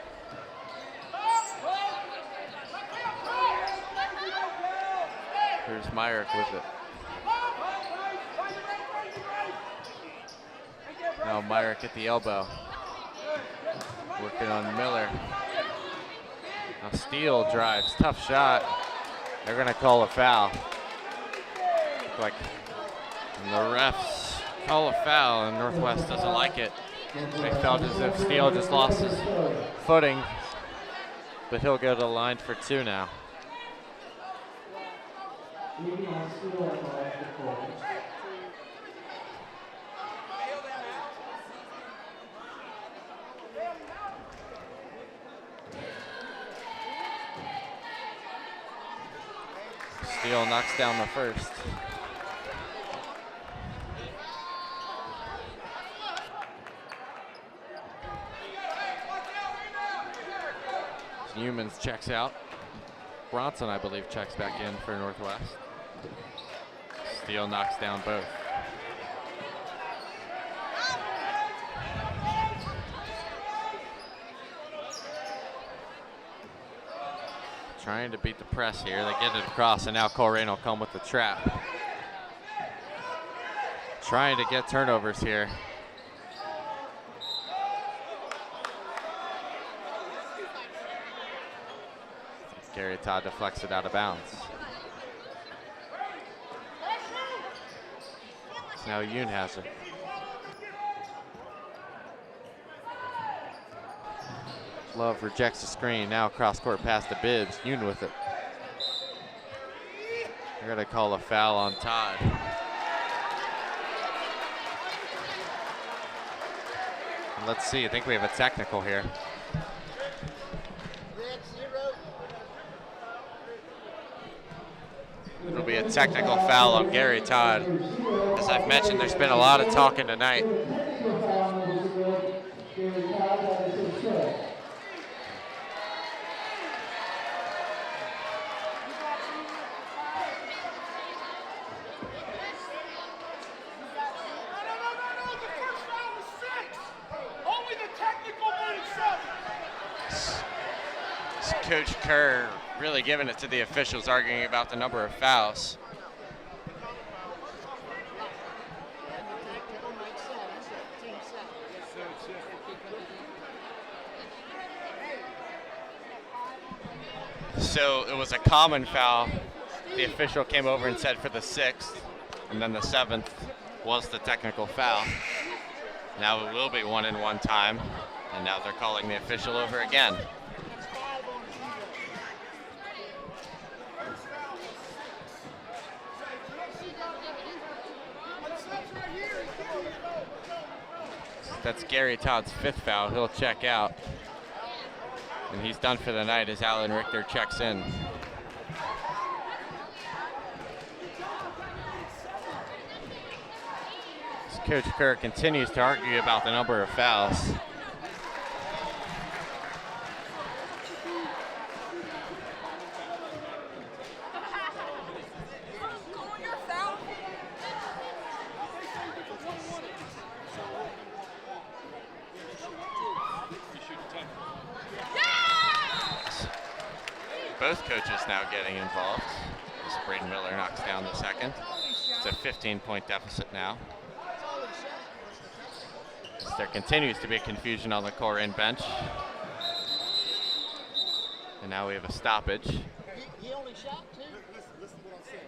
Here's Myrick with it. Now Myrick at the elbow. Working on Miller. Now Steele drives, tough shot. They're gonna call a foul. Like, and the refs call a foul and Northwest doesn't like it. They felt as if Steele just lost his footing, but he'll go to the line for 2 now. Steele knocks down the first. Humans checks out. Bronson, I believe, checks back in for Northwest. Steele knocks down both. Trying to beat the press here. They get it across, and now Colerain will come with the trap. Trying to get turnovers here. Gary Todd deflects it out of bounds. Now Yoon has it. Love rejects the screen. Now cross court pass to Bibbs. Yoon with it. They're gonna call a foul on Todd. And let's see, I think we have a technical here. It'll be a technical foul on Gary Todd. As I've mentioned, there's been a lot of talking tonight. Coach Kerr really giving it to the officials, arguing about the number of fouls. So it was a common foul. The official came over and said for the 6th, and then the 7th was the technical foul. Now it will be 1-and-1 time, and now they're calling the official over again. That's Gary Todd's 5th foul. He'll check out. And he's done for the night as Alan Richter checks in. As Coach Kerr continues to argue about the number of fouls. Both coaches now getting involved as Braden Miller knocks down the second. It's a 15-point deficit now. As there continues to be confusion on the Colerain bench. And now we have a stoppage. He only shot 2. Listen to what I'm saying.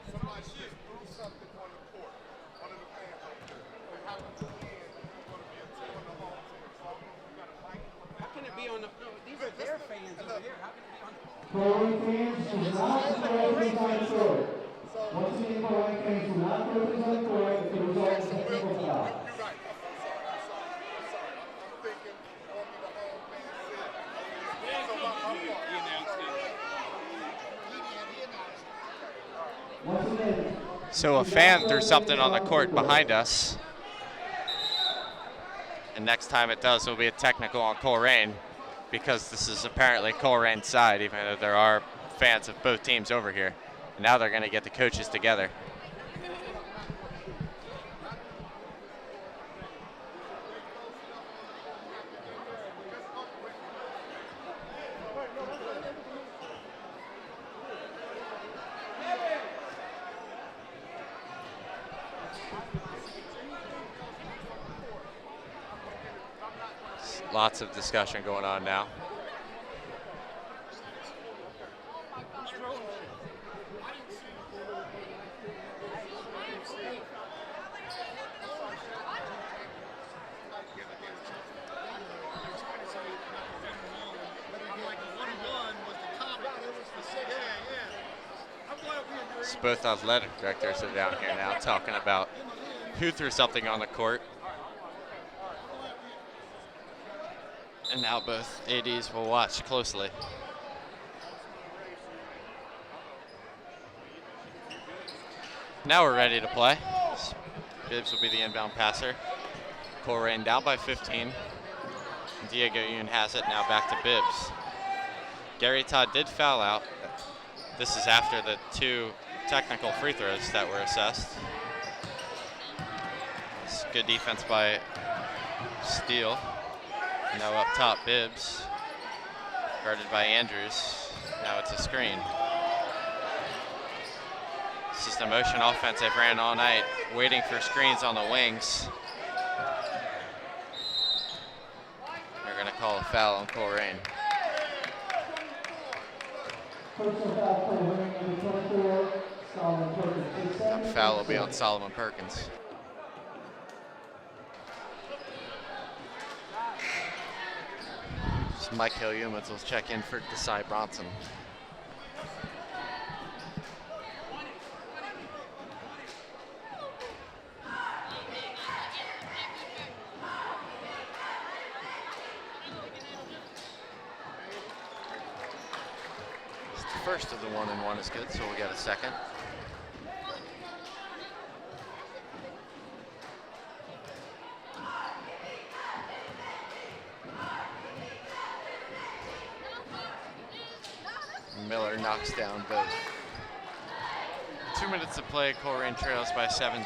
Somebody should do something on the court. One of the fans up there. They have to go in. It's going to be a 2 on the home team. So you got to fight. How can it be on the? No, these are their fans over here. How can it be on the? Colerain fans do not throw things on the court. Once again, Colerain fans do not throw things on the court if the result is a technical foul. You're right. I'm sorry. I'm thinking only the home fans said. So my fault. He announced it. Once again. So a fan threw something on the court behind us. And next time it does, it'll be a technical on Colerain, because this is apparently Colerain's side, even though there are fans of both teams over here. And now they're going to get the coaches together. Lots of discussion going on now. So both athletic directors are down here now talking about who threw something on the court. And now both ADs will watch closely. Now we're ready to play. Bibbs will be the inbound passer. Colerain down by 15. Diego Yoon has it, now back to Bibbs. Gary Todd did foul out. This is after the 2 technical free throws that were assessed. It's good defense by Steele. Now up top, Bibbs, guarded by Andrews. Now it's a screen. It's just a motion offense they've ran all night, waiting for screens on the wings. They're going to call a foul on Colerain. That foul will be on Solomon Perkins. So Mike Hill-Humans will check in for Desai Bronson. First of the 1-and-1 is good, so we got a second. Miller knocks down both. 2 minutes to play, Colerain trails by 17.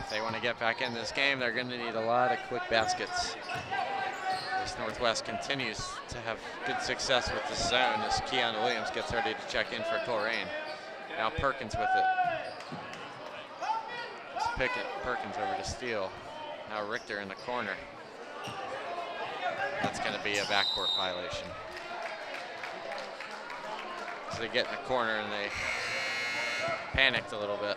If they want to get back in this game, they're going to need a lot of quick baskets. This Northwest continues to have good success with the zone as Keanu Williams gets ready to check in for Colerain. Now Perkins with it. It's Pickett, Perkins over to Steele. Now Richter in the corner. That's going to be a backcourt violation. So they get in the corner and they panicked a little bit.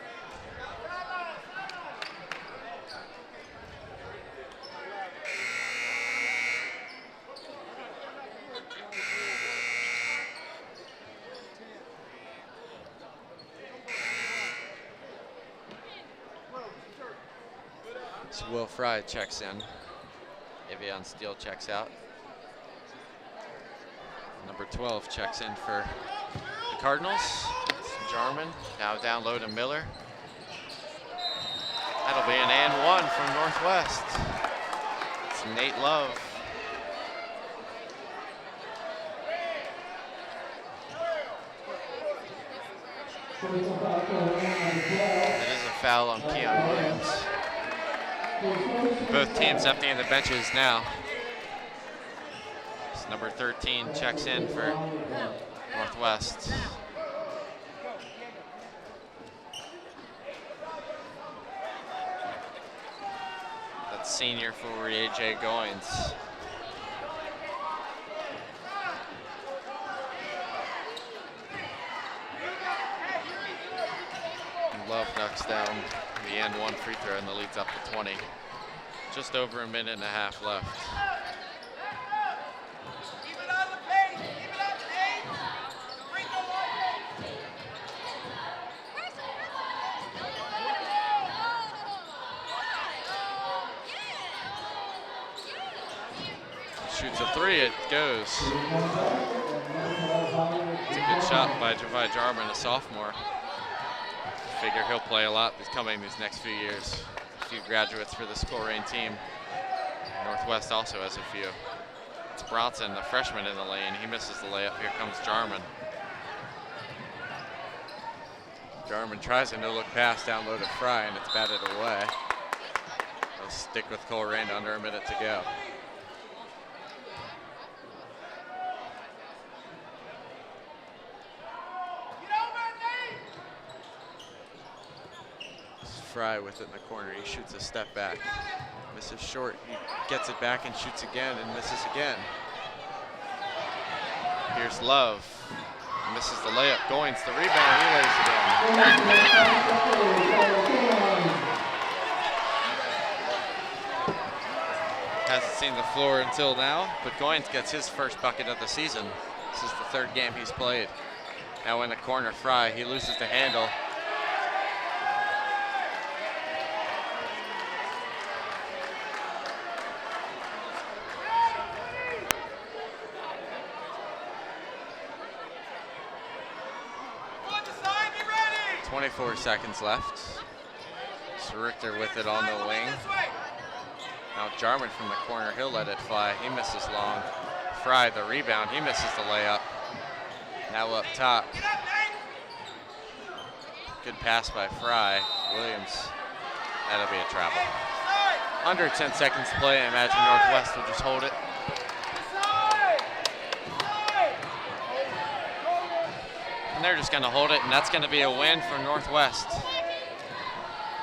So Will Fry checks in. Evian Steele checks out. Number 12 checks in for the Cardinals. It's Jarman, now down low to Miller. That'll be an and one from Northwest. It's Nate Love. That is a foul on Keon Williams. Both teams emptying the benches now. So number 13 checks in for Northwest. That's senior for AJ Goins. Love knocks down the end one free throw and the lead's up to 20. Just over a minute and a half left. Shoots a three, it goes. It's a good shot by Javai Jarman, a sophomore. Figure he'll play a lot these next few years. A few graduates for this Colerain team. Northwest also has a few. It's Bronson, the freshman in the lane. He misses the layup. Here comes Jarman. Jarman tries a no-look pass down low to Fry, and it's batted away. They'll stick with Colerain under a minute to go. Fry with it in the corner. He shoots a step back. Misses short. He gets it back and shoots again and misses again. Here's Love. Misses the layup. Goins the rebound. He lays it in. Hasn't seen the floor until now, but Goins gets his first bucket of the season. This is the third game he's played. Now in the corner, Fry. He loses the handle. Be ready! 24 seconds left. So Richter with it on the wing. Now Jarman from the corner, he'll let it fly. He misses long. Fry the rebound, he misses the layup. Now up top. Good pass by Fry. Williams, that'll be a travel. Under 10 seconds to play, I imagine Northwest will just hold it. And they're just gonna hold it, and that's gonna be a win for Northwest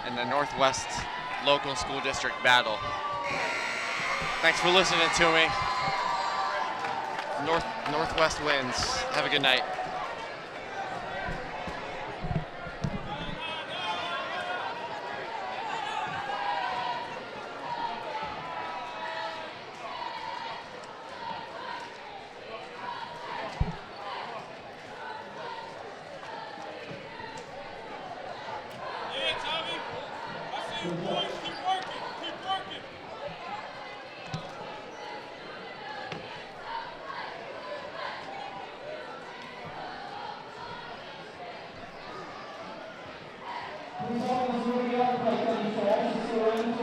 in the Northwest Local School District Battle. Thanks for listening to me. Northwest wins. Have a good night. Please, all those moving up, like,